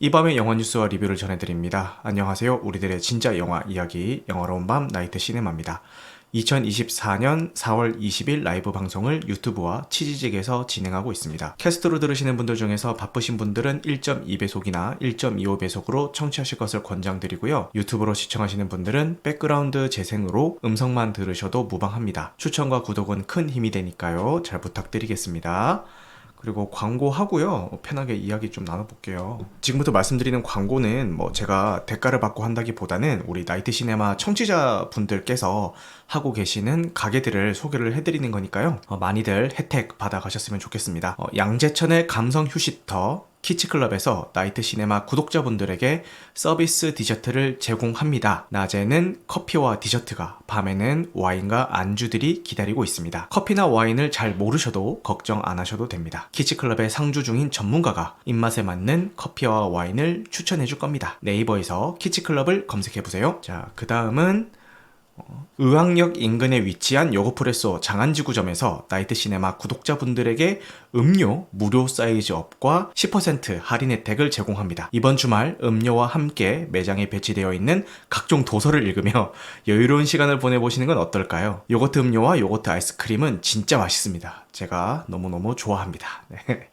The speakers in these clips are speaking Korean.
이 밤의 영화 뉴스와 리뷰를 전해드립니다. 안녕하세요. 우리들의 진짜 영화 이야기, 영화로운 밤 나이트 시네마입니다. 2024년 4월 20일 라이브 방송을 유튜브와 치지직에서 진행하고 있습니다. 캐스트로 들으시는 분들 중에서 바쁘신 분들은 1.2배속이나 1.25배속으로 청취하실 것을 권장드리고요. 유튜브로 시청하시는 분들은 백그라운드 재생으로 음성만 들으셔도 무방합니다. 추천과 구독은 큰 힘이 되니까요. 잘 부탁드리겠습니다. 그리고 광고하고요. 편하게 이야기 좀 나눠볼게요. 지금부터 말씀드리는 광고는 제가 대가를 받고 한다기보다는 우리 나이트 시네마 청취자분들께서 하고 계시는 가게들을 소개를 해드리는 거니까요. 많이들 혜택 받아가셨으면 좋겠습니다. 양재천의 감성 휴식터 키치클럽에서 나이트 시네마 구독자분들에게 서비스 디저트를 제공합니다. 낮에는 커피와 디저트가, 밤에는 와인과 안주들이 기다리고 있습니다. 커피나 와인을 잘 모르셔도 걱정 안 하셔도 됩니다. 키치클럽에 상주 중인 전문가가 입맛에 맞는 커피와 와인을 추천해 줄 겁니다. 네이버에서 키치클럽을 검색해보세요. 자, 그 다음은 의왕역 인근에 위치한 요거프레소 장안지구점에서 나이트 시네마 구독자분들에게 음료 무료 사이즈 업과 10% 할인 혜택을 제공합니다. 이번 주말 음료와 함께 매장에 배치되어 있는 각종 도서를 읽으며 여유로운 시간을 보내보시는 건 어떨까요? 요거트 음료와 요거트 아이스크림은 진짜 맛있습니다. 제가 너무너무 좋아합니다. 네.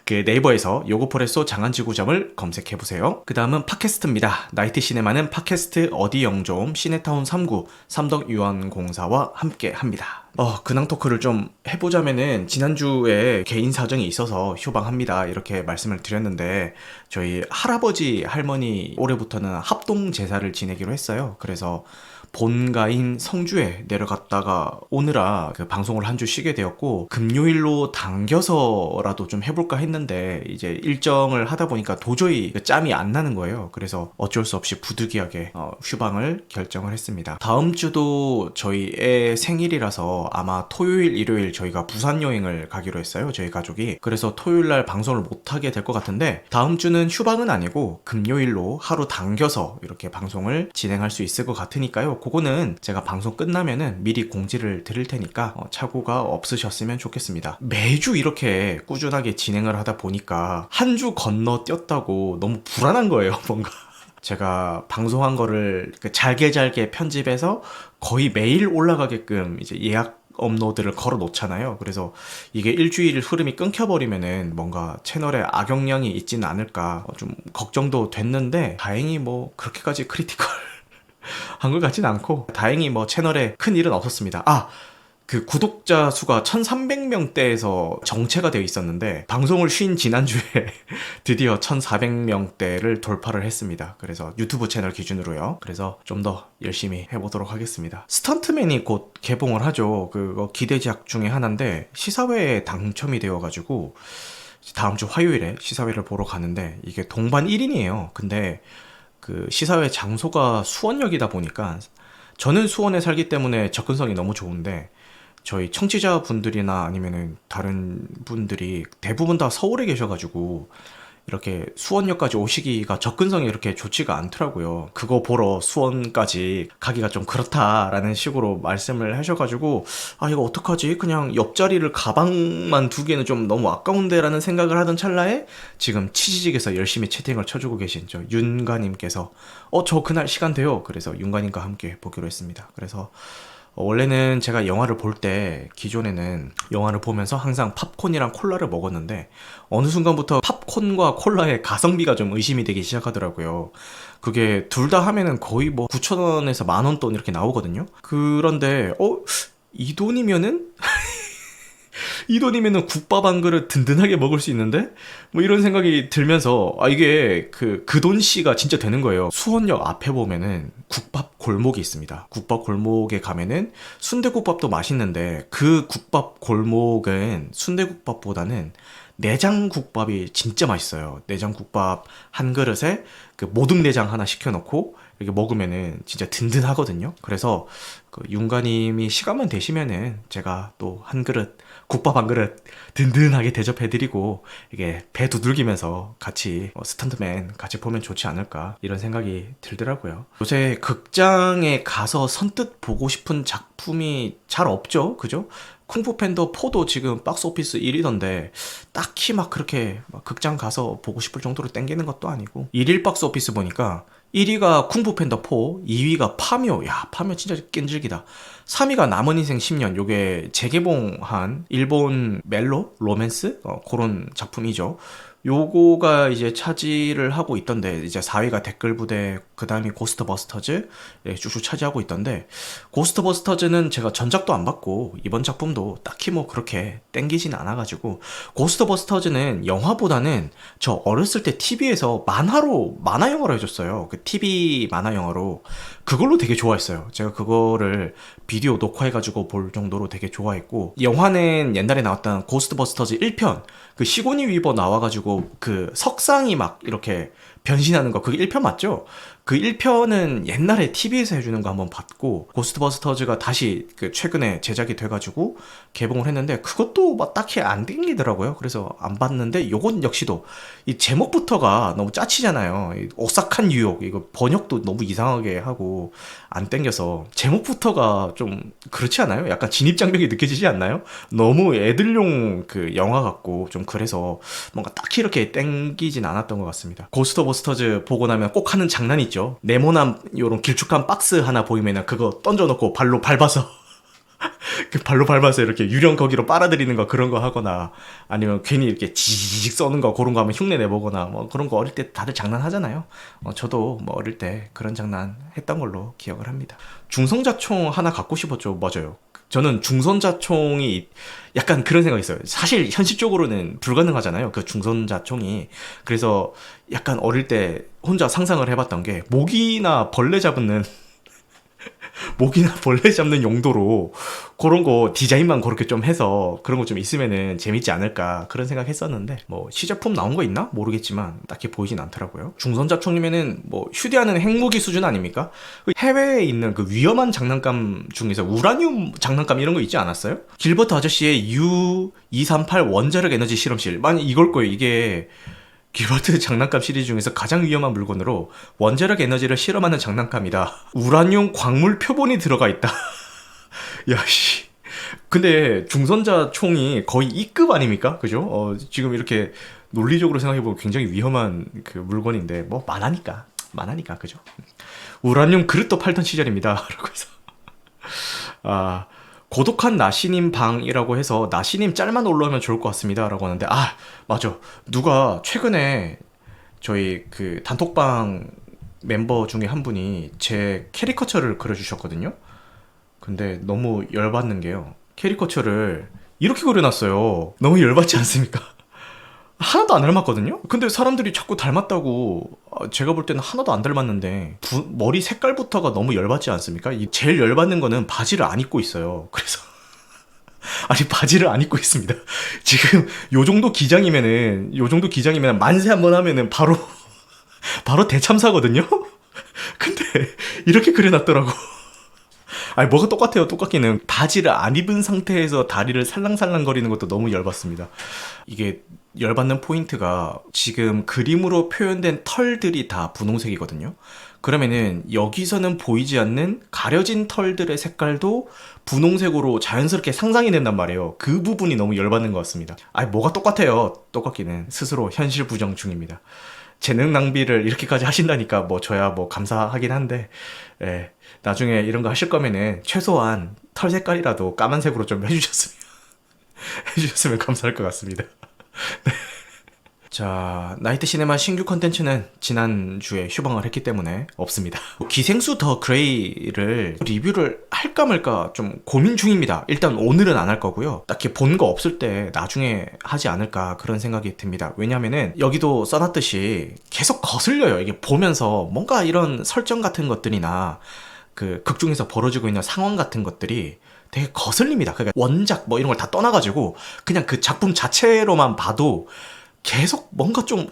그 네이버에서 요거프레소 장안지구점을 검색해보세요. 그 다음은 팟캐스트입니다. 나이트 시네마는 팟캐스트 어디 영좀 시네타운 3구 삼덕유한공사와 함께 합니다. 근황 토크를 좀 해보자면은 지난주에 개인 사정이 있어서 휴방합니다 이렇게 말씀을 드렸는데 저희 할아버지 할머니 올해부터는 합동 제사를 지내기로 했어요. 그래서 본가인 성주에 내려갔다가 오느라 그 방송을 한 주 쉬게 되었고, 금요일로 당겨서라도 좀 해볼까 했는데 이제 일정을 하다 보니까 도저히 그 짬이 안 나는 거예요. 그래서 어쩔 수 없이 부득이하게 휴방을 결정을 했습니다. 다음 주도 저희 애 생일이라서 아마 토요일 일요일 저희가 부산 여행을 가기로 했어요, 저희 가족이. 그래서 토요일날 방송을 못하게 될 것 같은데 다음 주는 휴방은 아니고 금요일로 하루 당겨서 이렇게 방송을 진행할 수 있을 것 같으니까요. 그거는 제가 방송 끝나면은 미리 공지를 드릴 테니까 착오가 없으셨으면 좋겠습니다. 매주 이렇게 꾸준하게 진행을 하다 보니까 한 주 건너뛰었다고 너무 불안한 거예요, 뭔가. 제가 방송한 거를 잘게 편집해서 거의 매일 올라가게끔 이제 예약 업로드를 걸어 놓잖아요. 그래서 이게 일주일 흐름이 끊겨버리면은 뭔가 채널에 악영향이 있지는 않을까 좀 걱정도 됐는데 다행히 그렇게까지 크리티컬 한 것 같진 않고 다행히 채널에 큰 일은 없었습니다. 그 구독자 수가 1300명대에서 정체가 되어 있었는데 방송을 쉰 지난주에 드디어 1400명대를 돌파를 했습니다. 그래서 유튜브 채널 기준으로요. 그래서 좀 더 열심히 해보도록 하겠습니다. 스턴트맨이 곧 개봉을 하죠. 그거 기대작 중에 하나인데 시사회에 당첨이 되어가지고 다음 주 화요일에 시사회를 보러 가는데 이게 동반 1인이에요. 근데 그 시사회 장소가 수원역이다 보니까 저는 수원에 살기 때문에 접근성이 너무 좋은데 저희 청취자분들이나 아니면은 다른 분들이 대부분 다 서울에 계셔가지고 이렇게 수원역까지 오시기가 접근성이 이렇게 좋지가 않더라고요. 그거 보러 수원까지 가기가 좀 그렇다라는 식으로 말씀을 하셔가지고 이거 어떡하지? 그냥 옆자리를 가방만 두기에는 좀 너무 아까운데 라는 생각을 하던 찰나에 지금 치지직에서 열심히 채팅을 쳐주고 계신 저 윤가님께서 저 그날 시간 돼요. 그래서 윤가님과 함께 보기로 했습니다. 그래서 원래는 제가 영화를 볼 때 기존에는 영화를 보면서 항상 팝콘이랑 콜라를 먹었는데 어느 순간부터 팝콘과 콜라의 가성비가 좀 의심이 되기 시작하더라고요. 그게 둘 다 하면은 거의 9,000원에서 10,000원 돈 이렇게 나오거든요. 그런데 이 돈이면은 이 돈이면은 국밥 한 그릇 든든하게 먹을 수 있는데? 이런 생각이 들면서, 이게 그 돈씨가 진짜 되는 거예요. 수원역 앞에 보면은 국밥 골목이 있습니다. 국밥 골목에 가면은 순대국밥도 맛있는데, 그 국밥 골목은 순대국밥보다는 내장국밥이 진짜 맛있어요. 내장국밥 한 그릇에 그 모듬내장 하나 시켜놓고 이렇게 먹으면은 진짜 든든하거든요. 그래서 그 윤가님이 시간만 되시면은 제가 또 한 그릇 국밥 한 그릇 든든하게 대접해드리고 이게 배 두들기면서 같이 스턴트맨 같이 보면 좋지 않을까 이런 생각이 들더라고요. 요새 극장에 가서 선뜻 보고 싶은 작품이 잘 없죠, 그죠? 쿵푸 팬더 4도 지금 박스 오피스 1위던데 딱히 막 그렇게 막 극장 가서 보고 싶을 정도로 땡기는 것도 아니고, 1일 박스 오피스 보니까 1위가 쿵푸 팬더 4, 2위가 파묘. 야, 파묘 진짜 끈질기다. 3위가 남은 인생 10년. 요게 재개봉한 일본 멜로? 로맨스? 그런 작품이죠. 요거가 이제 차지를 하고 있던데, 이제 4위가 댓글 부대, 그 다음이 고스트버스터즈, 예, 쭉쭉 차지하고 있던데, 고스트버스터즈는 제가 전작도 안 봤고 이번 작품도 딱히 뭐 그렇게 땡기진 않아가지고, 고스트버스터즈는 영화보다는 저 어렸을 때 TV에서 만화 영화로 해줬어요. 그 TV 만화 영화로. 그걸로 되게 좋아했어요. 제가 그거를 비디오 녹화해가지고 볼 정도로 되게 좋아했고, 영화는 옛날에 나왔던 고스트버스터즈 1편, 그 시고니 위버 나와가지고 그 석상이 막 이렇게 변신하는 거, 그게 1편 맞죠? 그 1편은 옛날에 TV에서 해주는 거 한번 봤고, 고스트버스터즈가 다시 그 최근에 제작이 돼가지고 개봉을 했는데 그것도 막 딱히 안 땡기더라고요. 그래서 안 봤는데, 요건 역시도 이 제목부터가 너무 짜치잖아요. 이 오싹한 뉴욕, 이거 번역도 너무 이상하게 하고 안 땡겨서, 제목부터가 좀 그렇지 않아요? 약간 진입장벽이 느껴지지 않나요? 너무 애들용 그 영화 같고 좀 그래서 뭔가 딱히 이렇게 땡기진 않았던 것 같습니다. 고스트버스터즈 보고 나면 꼭 하는 장난이 있죠. 네모난 요런 길쭉한 박스 하나 보이면 그거 던져놓고 발로 밟아서 그 발로 밟아서 이렇게 유령 거기로 빨아들이는 거, 그런 거 하거나, 아니면 괜히 이렇게 지직 써는 거, 그런 거 하면 흉내 내보거나, 뭐 그런 거 어릴 때 다들 장난하잖아요. 저도 뭐 어릴 때 그런 장난 했던 걸로 기억을 합니다. 중성자총 하나 갖고 싶었죠. 맞아요. 저는 중성자총이 약간 그런 생각이 있어요. 사실 현실적으로는 불가능하잖아요, 그 중성자총이. 그래서 약간 어릴 때 혼자 상상을 해봤던 게, 모기나 벌레 잡는 용도로 그런 거 디자인만 그렇게 좀 해서 그런 거 좀 있으면은 재밌지 않을까, 그런 생각 했었는데, 뭐 시제품 나온 거 있나? 모르겠지만 딱히 보이진 않더라고요. 중선자총이면은 뭐 휴대하는 핵무기 수준 아닙니까? 해외에 있는 그 위험한 장난감 중에서 우라늄 장난감 이런 거 있지 않았어요? 길버트 아저씨의 U238 원자력 에너지 실험실, 만약 이걸 거예요. 이게 길버트 장난감 시리즈 중에서 가장 위험한 물건으로 원자력 에너지를 실험하는 장난감이다. 우라늄 광물 표본이 들어가 있다. 야, 씨. 근데 중선자 총이 거의 E급 아닙니까? 그죠? 지금 이렇게 논리적으로 생각해보면 굉장히 위험한 그 물건인데, 뭐, 만화니까, 그죠? 우라늄 그릇도 팔던 시절입니다. 라고 해서. 고독한 나시님 방이라고 해서 나시님 짤만 올라오면 좋을 것 같습니다 라고 하는데, 맞아, 누가 최근에 저희 그 단톡방 멤버 중에 한 분이 제 캐리커처를 그려주셨거든요. 근데 너무 열받는 게요, 캐리커처를 이렇게 그려놨어요. 너무 열받지 않습니까? 하나도 안 닮았거든요? 근데 사람들이 자꾸 닮았다고. 제가 볼 때는 하나도 안 닮았는데 머리 색깔부터가 너무 열받지 않습니까? 제일 열받는 거는 바지를 안 입고 있어요. 그래서 아니, 바지를 안 입고 있습니다. 지금 요 정도 기장이면은 만세 한번 하면은 바로 대참사거든요? 근데 이렇게 그려놨더라고. 아니, 뭐가 똑같아요. 똑같기는. 바지를 안 입은 상태에서 다리를 살랑살랑 거리는 것도 너무 열받습니다. 이게 열받는 포인트가, 지금 그림으로 표현된 털들이 다 분홍색이거든요. 그러면은 여기서는 보이지 않는 가려진 털들의 색깔도 분홍색으로 자연스럽게 상상이 된단 말이에요. 그 부분이 너무 열받는 것 같습니다. 아니, 뭐가 똑같아요. 똑같기는. 스스로 현실 부정 중입니다. 재능 낭비를 이렇게까지 하신다니까 뭐 저야 뭐 감사하긴 한데, 예, 나중에 이런 거 하실 거면은 최소한 털 색깔이라도 까만색으로 좀 해주셨으면 감사할 것 같습니다. 자, 나이트 시네마 신규 컨텐츠는 지난주에 휴방을 했기 때문에 없습니다. 기생수 더 그레이를 리뷰를 할까 말까 좀 고민 중입니다. 일단 오늘은 안 할 거고요. 딱히 본 거 없을 때 나중에 하지 않을까, 그런 생각이 듭니다. 왜냐면은 여기도 써놨듯이 계속 거슬려요. 이게 보면서 뭔가 이런 설정 같은 것들이나 그 극 중에서 벌어지고 있는 상황 같은 것들이 되게 거슬립니다. 그러니까 원작 뭐 이런 걸 다 떠나가지고 그냥 그 작품 자체로만 봐도 계속 뭔가 좀,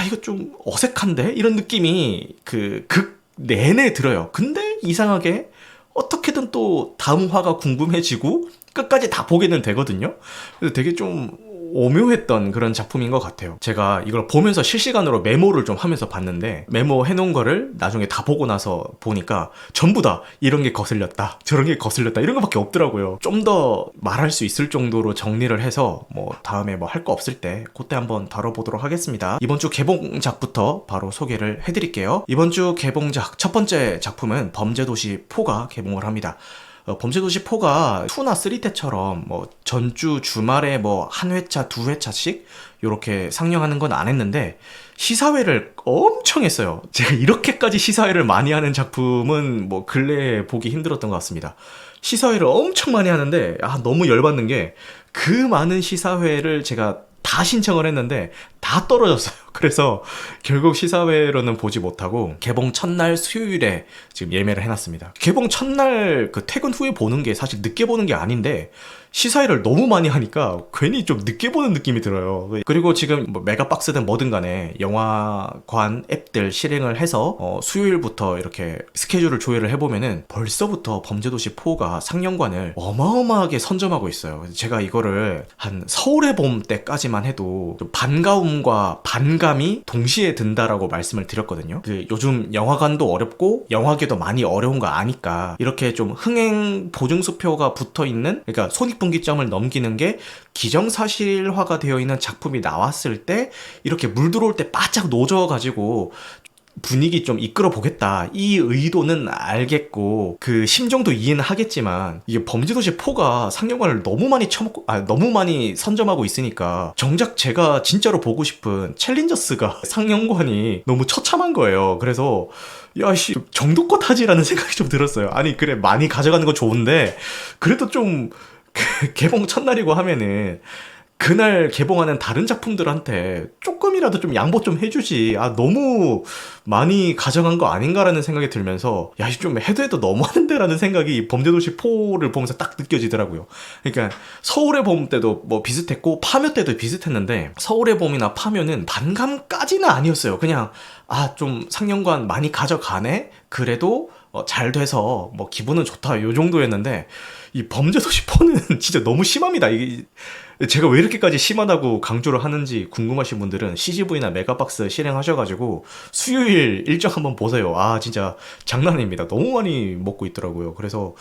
이거 좀 어색한데? 이런 느낌이 그 극 내내 들어요. 근데 이상하게 어떻게든 또 다음 화가 궁금해지고 끝까지 다 보게는 되거든요. 그래서 되게 좀 오묘했던 그런 작품인 것 같아요. 제가 이걸 보면서 실시간으로 메모를 좀 하면서 봤는데 메모 해놓은 거를 나중에 다 보고 나서 보니까 전부 다 이런 게 거슬렸다 저런 게 거슬렸다 이런 거밖에 없더라고요. 좀 더 말할 수 있을 정도로 정리를 해서 뭐 다음에 뭐 할 거 없을 때 그때 한번 다뤄보도록 하겠습니다. 이번 주 개봉작부터 바로 소개를 해드릴게요. 이번 주 개봉작 첫 번째 작품은 범죄도시 4가 개봉을 합니다. 범죄도시 4가 2나 3 때처럼 뭐 전주 주말에 뭐 한 회차, 두 회차씩 이렇게 상영하는 건 안 했는데 시사회를 엄청 했어요. 제가 이렇게까지 시사회를 많이 하는 작품은 뭐 근래에 보기 힘들었던 것 같습니다. 시사회를 엄청 많이 하는데 너무 열받는 게 그 많은 시사회를 제가 다 신청을 했는데 다 떨어졌어요. 그래서 결국 시사회로는 보지 못하고 개봉 첫날 수요일에 지금 예매를 해놨습니다. 개봉 첫날 그 퇴근 후에 보는 게 사실 늦게 보는 게 아닌데 시사회를 너무 많이 하니까 괜히 좀 늦게 보는 느낌이 들어요. 그리고 지금 뭐 메가박스든 뭐든 간에 영화관 앱들 실행을 해서 수요일부터 이렇게 스케줄을 조회를 해보면은 벌써부터 범죄도시 4가 상영관을 어마어마하게 선점하고 있어요. 제가 이거를 한 서울의 봄 때까지만 해도 반가움과 반감이 동시에 든다라고 말씀을 드렸거든요. 요즘 영화관도 어렵고 영화계도 많이 어려운 거 아니까 이렇게 좀 흥행 보증수표가 붙어있는, 그러니까 손익분기점을 넘기는 게 기정사실화가 되어 있는 작품이 나왔을 때 이렇게 물 들어올 때 바짝 노져가지고 분위기 좀 이끌어 보겠다, 이 의도는 알겠고 그 심정도 이해는 하겠지만 이게 범죄도시 4가 상영관을 너무 많이 너무 많이 선점하고 있으니까 정작 제가 진짜로 보고 싶은 챌린저스가 상영관이 너무 처참한 거예요. 그래서 야씨 정도껏 하지라는 생각이 좀 들었어요. 아니 그래 많이 가져가는 거 좋은데 그래도 좀 개봉 첫날이고 하면은 그날 개봉하는 다른 작품들한테 조금이라도 좀 양보 좀 해주지. 너무 많이 가져간 거 아닌가라는 생각이 들면서 야, 좀 해도 너무하는데 라는 생각이 범죄도시 4를 보면서 딱 느껴지더라고요. 그러니까 서울의 봄 때도 뭐 비슷했고 파묘 때도 비슷했는데 서울의 봄이나 파묘는 반감까지는 아니었어요. 그냥 좀 상영관 많이 가져가네? 그래도 잘 돼서 뭐 기분은 좋다 요 정도였는데 이 범죄도시 4는 진짜 너무 심합니다. 이게 제가 왜 이렇게까지 심하다고 강조를 하는지 궁금하신 분들은 CGV나 메가박스 실행하셔가지고 수요일 일정 한번 보세요. 진짜 장난 아닙니다. 너무 많이 먹고 있더라고요. 그래서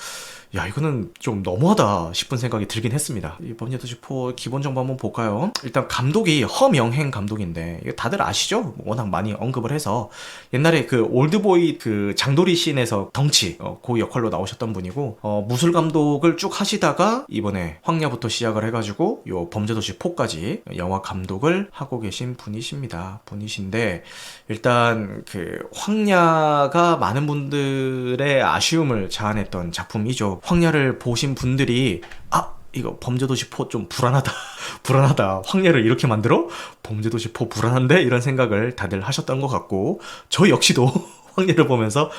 야, 이거는 좀 너무하다 싶은 생각이 들긴 했습니다. 이 범죄도시 4 기본 정보 한번 볼까요? 일단 감독이 허명행 감독인데 이거 다들 아시죠? 워낙 많이 언급을 해서 옛날에 그 올드보이 그 장도리 씬에서 덩치 그 역할로 나오셨던 분이고 무술 감독을 쭉 하시다가 이번에 황야부터 시작을 해가지고 요 범죄도시 4까지 영화 감독을 하고 계신 분이신데 일단 그 황야가 많은 분들의 아쉬움을 자아냈던 작품이죠. 황야를 보신 분들이 이거 범죄도시 4 좀 불안하다 황야를 이렇게 만들어? 범죄도시 4 불안한데? 이런 생각을 다들 하셨던 것 같고 저 역시도 황야를 보면서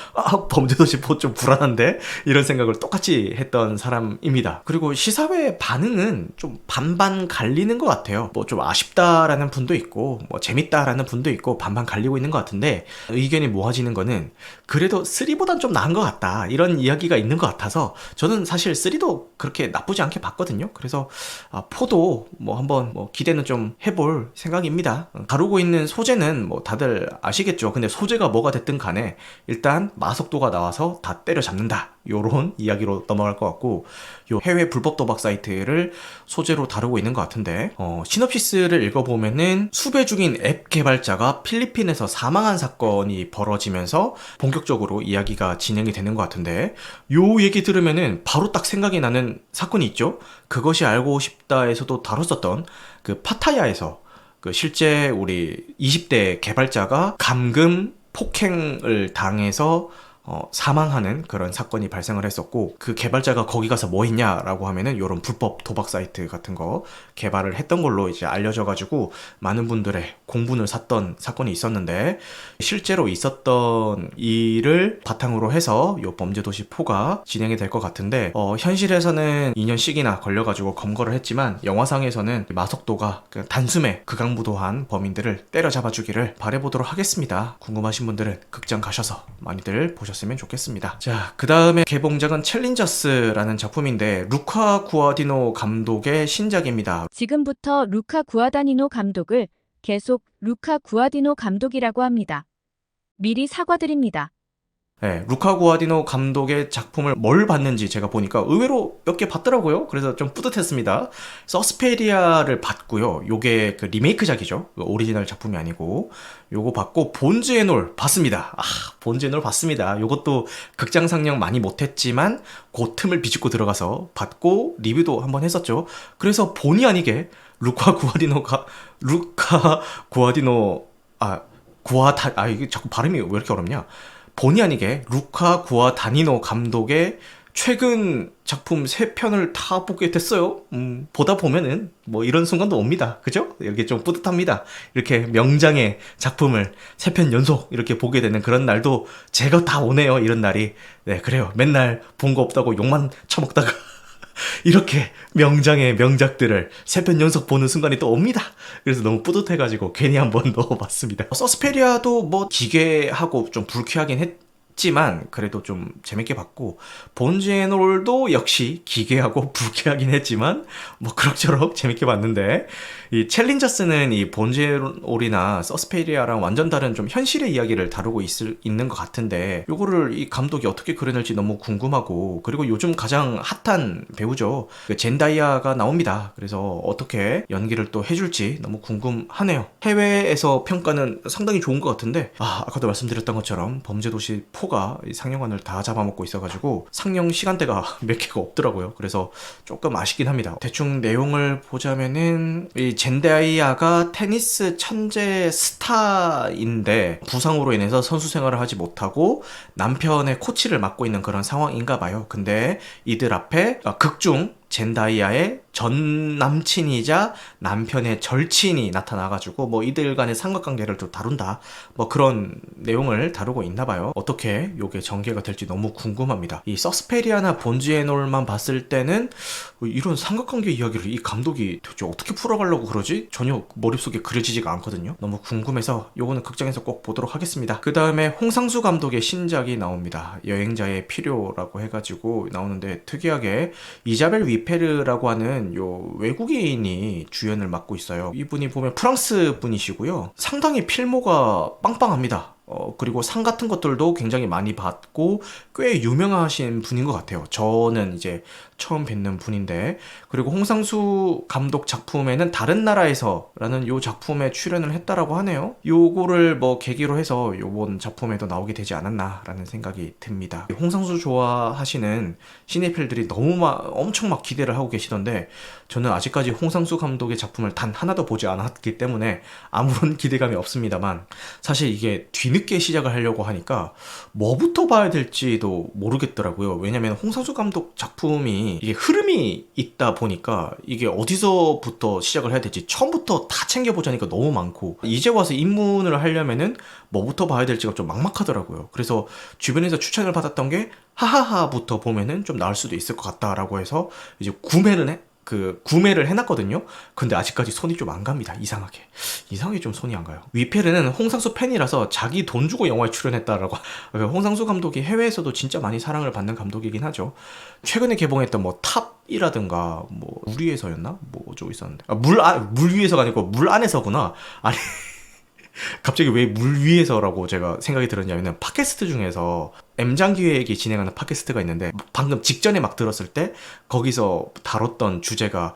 범죄도시 4 좀 불안한데? 이런 생각을 똑같이 했던 사람입니다. 그리고 시사회 반응은 좀 반반 갈리는 것 같아요. 뭐 좀 아쉽다라는 분도 있고 뭐 재밌다라는 분도 있고 반반 갈리고 있는 것 같은데 의견이 모아지는 거는 그래도 3보단 좀 나은 것 같다 이런 이야기가 있는 것 같아서 저는 사실 3도 그렇게 나쁘지 않게 봤거든요. 그래서 4도 뭐 한번 기대는 좀 해볼 생각입니다. 다루고 있는 소재는 뭐 다들 아시겠죠. 근데 소재가 뭐가 됐든 간에 일단 마석도가 나와서 다 때려잡는다 요런 이야기로 넘어갈 것 같고 요 해외 불법 도박 사이트를 소재로 다루고 있는 것 같은데 시놉시스를 읽어보면은 수배 중인 앱 개발자가 필리핀에서 사망한 사건이 벌어지면서 본격적으로 이야기가 진행이 되는 것 같은데 요 얘기 들으면은 바로 딱 생각이 나는 사건이 있죠. 그것이 알고 싶다에서도 다뤘었던 그 파타야에서 그 실제 우리 20대 개발자가 감금 폭행을 당해서 사망하는 그런 사건이 발생을 했었고 그 개발자가 거기 가서 뭐 했냐라고 하면은 요런 불법 도박 사이트 같은 거 개발을 했던 걸로 이제 알려져가지고 많은 분들의 공분을 샀던 사건이 있었는데 실제로 있었던 일을 바탕으로 해서 요 범죄도시 4가 진행이 될 것 같은데 현실에서는 2년씩이나 걸려가지고 검거를 했지만 영화상에서는 마석도가 그 단숨에 극악무도한 범인들을 때려잡아주기를 바라보도록 하겠습니다. 궁금하신 분들은 극장 가셔서 많이들 보셨으면 보셨으면 좋겠습니다. 자, 그 다음에 개봉작은 챌린저스라는 작품인데 루카 구아디노 감독의 신작입니다. 지금부터 루카 구아다니노 감독을 계속 루카 구아디노 감독이라고 합니다. 미리 사과드립니다. 네, 루카 구아디노 감독의 작품을 뭘 봤는지 제가 보니까 의외로 몇 개 봤더라고요. 그래서 좀 뿌듯했습니다. 서스페리아를 봤고요. 요게 그 리메이크작이죠. 오리지널 작품이 아니고. 요거 봤고 본즈앤올 봤습니다. 본즈앤올 봤습니다. 요것도 극장 상영 많이 못했지만 그 틈을 비집고 들어가서 봤고 리뷰도 한번 했었죠. 그래서 본의 아니게 루카 구아디노 이게 자꾸 발음이 왜 이렇게 어렵냐? 본의 아니게 루카 구아다니노 감독의 최근 작품 3편을 다 보게 됐어요. 보다 보면은 뭐 이런 순간도 옵니다. 그죠? 이렇게 좀 뿌듯합니다. 이렇게 명장의 작품을 3편 연속 이렇게 보게 되는 그런 날도 제가 다 오네요. 이런 날이. 네, 그래요. 맨날 본 거 없다고 욕만 처먹다가 이렇게 명장의 명작들을 3편 연속 보는 순간이 또 옵니다. 그래서 너무 뿌듯해가지고 괜히 한번 넣어봤습니다. 서스페리아도 뭐 기괴하고 좀 불쾌하긴 했지만 그래도 좀 재밌게 봤고 본즈앤올도 역시 기괴하고 불쾌하긴 했지만 뭐 그럭저럭 재밌게 봤는데 이 챌린저스는 이 본즈앤올이나 서스페리아랑 완전 다른 좀 현실의 이야기를 다루고 있는 것 같은데 요거를 이 감독이 어떻게 그려낼지 너무 궁금하고 그리고 요즘 가장 핫한 배우죠. 그 젠다이아가 나옵니다. 그래서 어떻게 연기를 또 해줄지 너무 궁금하네요. 해외에서 평가는 상당히 좋은 것 같은데 아까도 말씀드렸던 것처럼 범죄도시 4가 상영관을 다 잡아먹고 있어가지고 상영 시간대가 몇 개가 없더라고요. 그래서 조금 아쉽긴 합니다. 대충 내용을 보자면은 이 젠다이아가 테니스 천재 스타인데 부상으로 인해서 선수 생활을 하지 못하고 남편의 코치를 맡고 있는 그런 상황인가 봐요. 근데 이들 앞에 극중 젠다이아의 전 남친이자 남편의 절친이 나타나가지고 뭐 이들 간의 삼각관계를 또 다룬다 뭐 그런 내용을 다루고 있나봐요. 어떻게 요게 전개가 될지 너무 궁금합니다. 이 서스페리아나 본즈앤올만 봤을 때는 이런 삼각관계 이야기를 이 감독이 도대체 어떻게 풀어가려고 그러지? 전혀 머릿속에 그려지지가 않거든요. 너무 궁금해서 요거는 극장에서 꼭 보도록 하겠습니다. 그 다음에 홍상수 감독의 신작이 나옵니다. 여행자의 필요라고 해가지고 나오는데 특이하게 이자벨 위페르라고 하는 요 외국인이 주연을 맡고 있어요. 이분이 보면 프랑스 분이시고요. 상당히 필모가 빵빵합니다. 그리고 상 같은 것들도 굉장히 많이 받고 꽤 유명하신 분인 것 같아요. 저는 이제 처음 뵙는 분인데 그리고 홍상수 감독 작품에는 다른 나라에서 라는 요 작품에 출연을 했다라고 하네요. 요거를 뭐 계기로 해서 요번 작품에도 나오게 되지 않았나 라는 생각이 듭니다. 홍상수 좋아하시는 시네필들이 너무 엄청 막 기대를 하고 계시던데 저는 아직까지 홍상수 감독의 작품을 단 하나도 보지 않았기 때문에 아무런 기대감이 없습니다만 사실 이게 뒤늦게 시작을 하려고 하니까 뭐부터 봐야 될지도 모르겠더라고요. 왜냐면 홍상수 감독 작품이 이게 흐름이 있다 보니까 이게 어디서부터 시작을 해야 될지 처음부터 다 챙겨보자니까 너무 많고 이제 와서 입문을 하려면은 뭐부터 봐야 될지가 좀 막막하더라고요. 그래서 주변에서 추천을 받았던 게 하하하부터 보면은 좀 나을 수도 있을 것 같다라고 해서 이제 구매를 해놨거든요. 근데 아직까지 손이 좀 안 갑니다. 이상하게 좀 손이 안 가요. 위페르는 홍상수 팬이라서 자기 돈 주고 영화에 출연했다라고. 홍상수 감독이 해외에서도 진짜 많이 사랑을 받는 감독이긴 하죠. 최근에 개봉했던 뭐 탑이라든가 뭐 물 위에서였나? 뭐좀 있었는데 물 위에서가 아니고 물 안에서구나. 아니 갑자기 왜 물 위에서라고 제가 생각이 들었냐면은 팟캐스트 중에서 M장기획이 진행하는 팟캐스트가 있는데 방금 직전에 막 들었을 때 거기서 다뤘던 주제가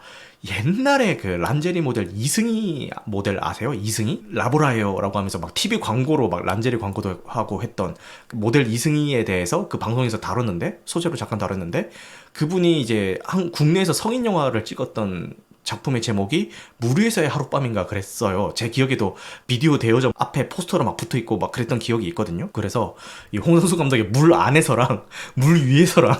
옛날에 그 란제리 모델 이승희 모델 아세요? 이승희? 라보라예요라고 하면서 막 TV 광고로 막 란제리 광고도 하고 했던 모델 이승희에 대해서 그 방송에서 다뤘는데 소재로 잠깐 다뤘는데 그분이 이제 국내에서 성인 영화를 찍었던 작품의 제목이 물 위에서의 하룻밤인가 그랬어요. 제 기억에도 비디오 대여점 앞에 포스터로 막 붙어있고 막 그랬던 기억이 있거든요. 그래서 이 홍상수 감독의 물 안에서랑 물 위에서랑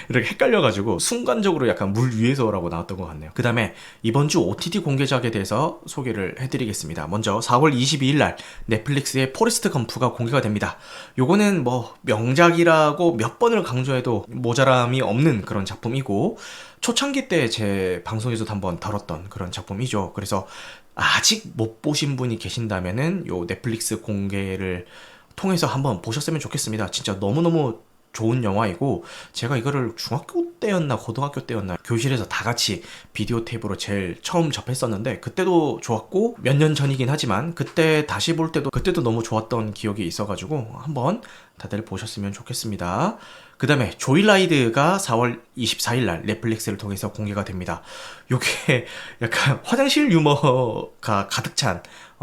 이렇게 헷갈려가지고 순간적으로 약간 물 위에서라고 나왔던 것 같네요. 그 다음에 이번 주 OTT 공개작에 대해서 소개를 해드리겠습니다. 먼저 4월 22일 날 넷플릭스의 포레스트 검프가 공개가 됩니다. 요거는 뭐 명작이라고 몇 번을 강조해도 모자람이 없는 그런 작품이고 초창기 때 제 방송에서도 한번 다뤘던 그런 작품이죠. 그래서 아직 못 보신 분이 계신다면은 요 넷플릭스 공개를 통해서 한번 보셨으면 좋겠습니다. 진짜 너무너무 좋은 영화이고, 제가 이거를 중학교 때였나 고등학교 때였나 교실에서 다 같이 비디오 테이프로 제일 처음 접했었는데, 그때도 좋았고 몇 년 전이긴 하지만 그때 다시 볼 때도 그때도 너무 좋았던 기억이 있어가지고 한번 다들 보셨으면 좋겠습니다. 그 다음에 조이라이드가 4월 24일 날 넷플릭스를 통해서 공개가 됩니다. 요게 약간 화장실 유머가 가득 찬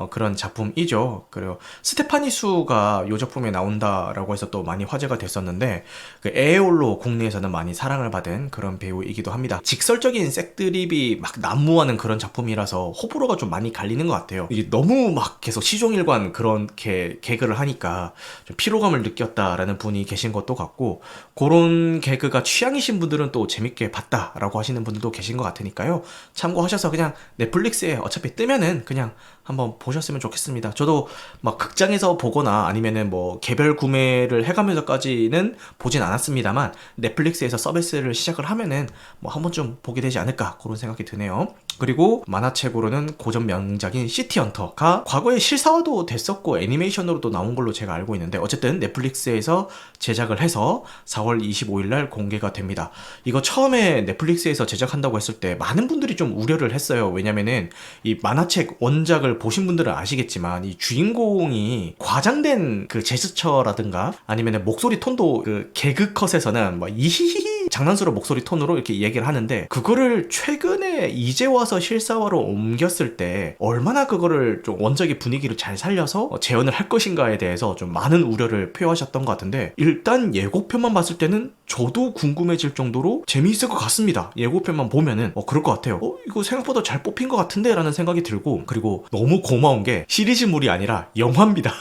그런 작품이죠. 그리고 스테파니 수가 이 작품에 나온다라고 해서 또 많이 화제가 됐었는데, 그 에올로 국내에서는 많이 사랑을 받은 그런 배우이기도 합니다. 직설적인 색드립이 막 난무하는 그런 작품이라서 호불호가 좀 많이 갈리는 것 같아요. 이게 너무 막 계속 시종일관 그렇게 개그를 하니까 좀 피로감을 느꼈다라는 분이 계신 것도 같고, 그런 개그가 취향이신 분들은 또 재밌게 봤다라고 하시는 분들도 계신 것 같으니까요. 참고하셔서 그냥 넷플릭스에 어차피 뜨면은 그냥 한번 보셨으면 좋겠습니다. 저도 막 극장에서 보거나 아니면은 뭐 개별 구매를 해가면서까지는 보진 않았습니다만, 넷플릭스에서 서비스를 시작을 하면은 뭐 한 번쯤 보게 되지 않을까, 그런 생각이 드네요. 그리고 만화책으로는 고전 명작인 시티헌터가 과거에 실사화도 됐었고 애니메이션으로도 나온 걸로 제가 알고 있는데, 어쨌든 넷플릭스에서 제작을 해서 4월 25일 날 공개가 됩니다. 이거 처음에 넷플릭스에서 제작한다고 했을 때 많은 분들이 좀 우려를 했어요. 왜냐면은 이 만화책 원작을 보신 분들은 아시겠지만 이 주인공이 과장된 그 제스처라든가 아니면은 목소리 톤도 그 개그 컷에서는 뭐 이히히히 장난스러운 목소리 톤으로 이렇게 얘기를 하는데, 그거를 최근에 이제 와서 실사화로 옮겼을 때 얼마나 그거를 좀 원작의 분위기를 잘 살려서 재현을 할 것인가에 대해서 좀 많은 우려를 표하셨던 것 같은데, 일단 예고편만 봤을 때는 저도 궁금해질 정도로 재미있을 것 같습니다. 예고편만 보면은 그럴 것 같아요. 이거 생각보다 잘 뽑힌 것 같은데 라는 생각이 들고, 그리고 너무 고마운 게 시리즈물이 아니라 영화입니다.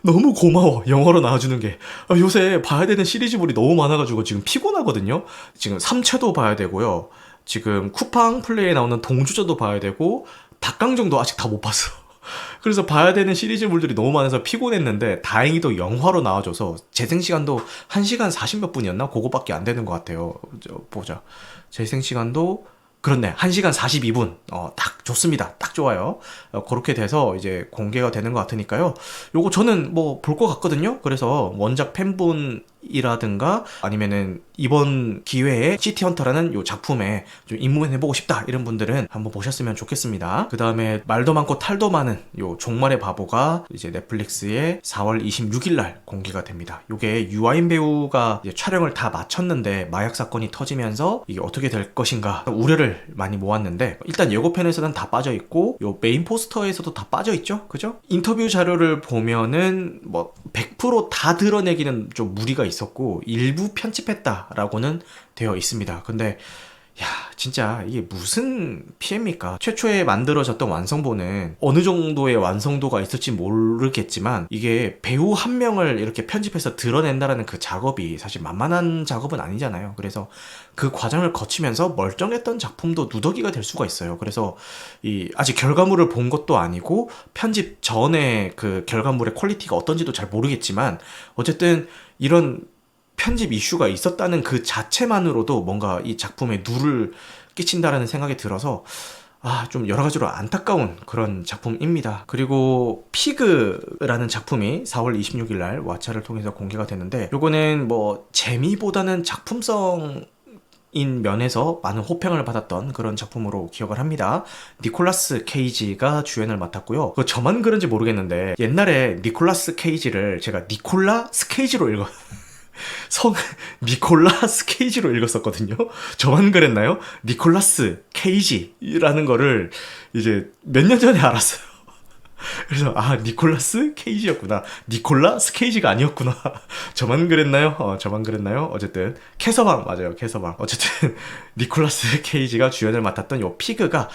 너무 고마워, 영화로 나와주는 게. 요새 봐야 되는 시리즈물이 너무 많아가지고 지금 피곤하거든요. 지금 3채도 봐야 되고요, 지금 쿠팡 플레이에 나오는 동주저도 봐야 되고, 닭강정도 아직 다 못 봤어. 그래서 봐야 되는 시리즈물들이 너무 많아서 피곤했는데, 다행히도 영화로 나와줘서 재생시간도 1시간 40 몇 분이었나? 그거밖에 안 되는 것 같아요. 보자. 재생시간도 그렇네, 1시간 42분. 딱 좋습니다. 딱 좋아요. 그렇게 돼서 이제 공개가 되는 것 같으니까요. 요거 저는 뭐 볼 것 같거든요. 그래서 원작 팬분이라든가 아니면은 이번 기회에 시티헌터라는 요 작품에 좀 입문해보고 싶다 이런 분들은 한번 보셨으면 좋겠습니다. 그 다음에 말도 많고 탈도 많은 요 종말의 바보가 이제 넷플릭스에 4월 26일 날 공개가 됩니다. 요게 유아인 배우가 이제 촬영을 다 마쳤는데 마약 사건이 터지면서 이게 어떻게 될 것인가 우려를 많이 모았는데, 일단 예고편에서는 다 빠져있고 요 메인 포스터에서도 다 빠져있죠, 그죠? 인터뷰 자료를 보면은 뭐 100% 다 드러내기는 좀 무리가 있었고 일부 편집했다라고는 되어 있습니다. 근데 야, 진짜 이게 무슨 피해입니까? 최초에 만들어졌던 완성본은 어느 정도의 완성도가 있을지 모르겠지만, 이게 배우 한 명을 이렇게 편집해서 드러낸다라는 그 작업이 사실 만만한 작업은 아니잖아요. 그래서 그 과정을 거치면서 멀쩡했던 작품도 누더기가 될 수가 있어요. 그래서 이 아직 결과물을 본 것도 아니고 편집 전에 그 결과물의 퀄리티가 어떤지도 잘 모르겠지만, 어쨌든 이런 편집 이슈가 있었다는 그 자체만으로도 뭔가 이 작품에 누를 끼친다라는 생각이 들어서 좀 여러 가지로 안타까운 그런 작품입니다. 그리고 피그라는 작품이 4월 26일 날 왓챠를 통해서 공개가 됐는데, 요거는 뭐 재미보다는 작품성 인 면에서 많은 호평을 받았던 그런 작품으로 기억을 합니다. 니콜라스 케이지가 주연을 맡았고요. 저만 그런지 모르겠는데 옛날에 니콜라스 케이지를 제가 니콜라 스케이지로 니콜라스 케이지로 읽었었거든요. 저만 그랬나요? 니콜라스 케이지라는 거를 이제 몇 년 전에 알았어요. 그래서 니콜라스 케이지였구나, 니콜라 스케이지가 아니었구나. 저만 그랬나요? 저만 그랬나요? 어쨌든 캐서방 맞아요, 캐서방. 어쨌든 니콜라스 케이지가 주연을 맡았던 요 피그가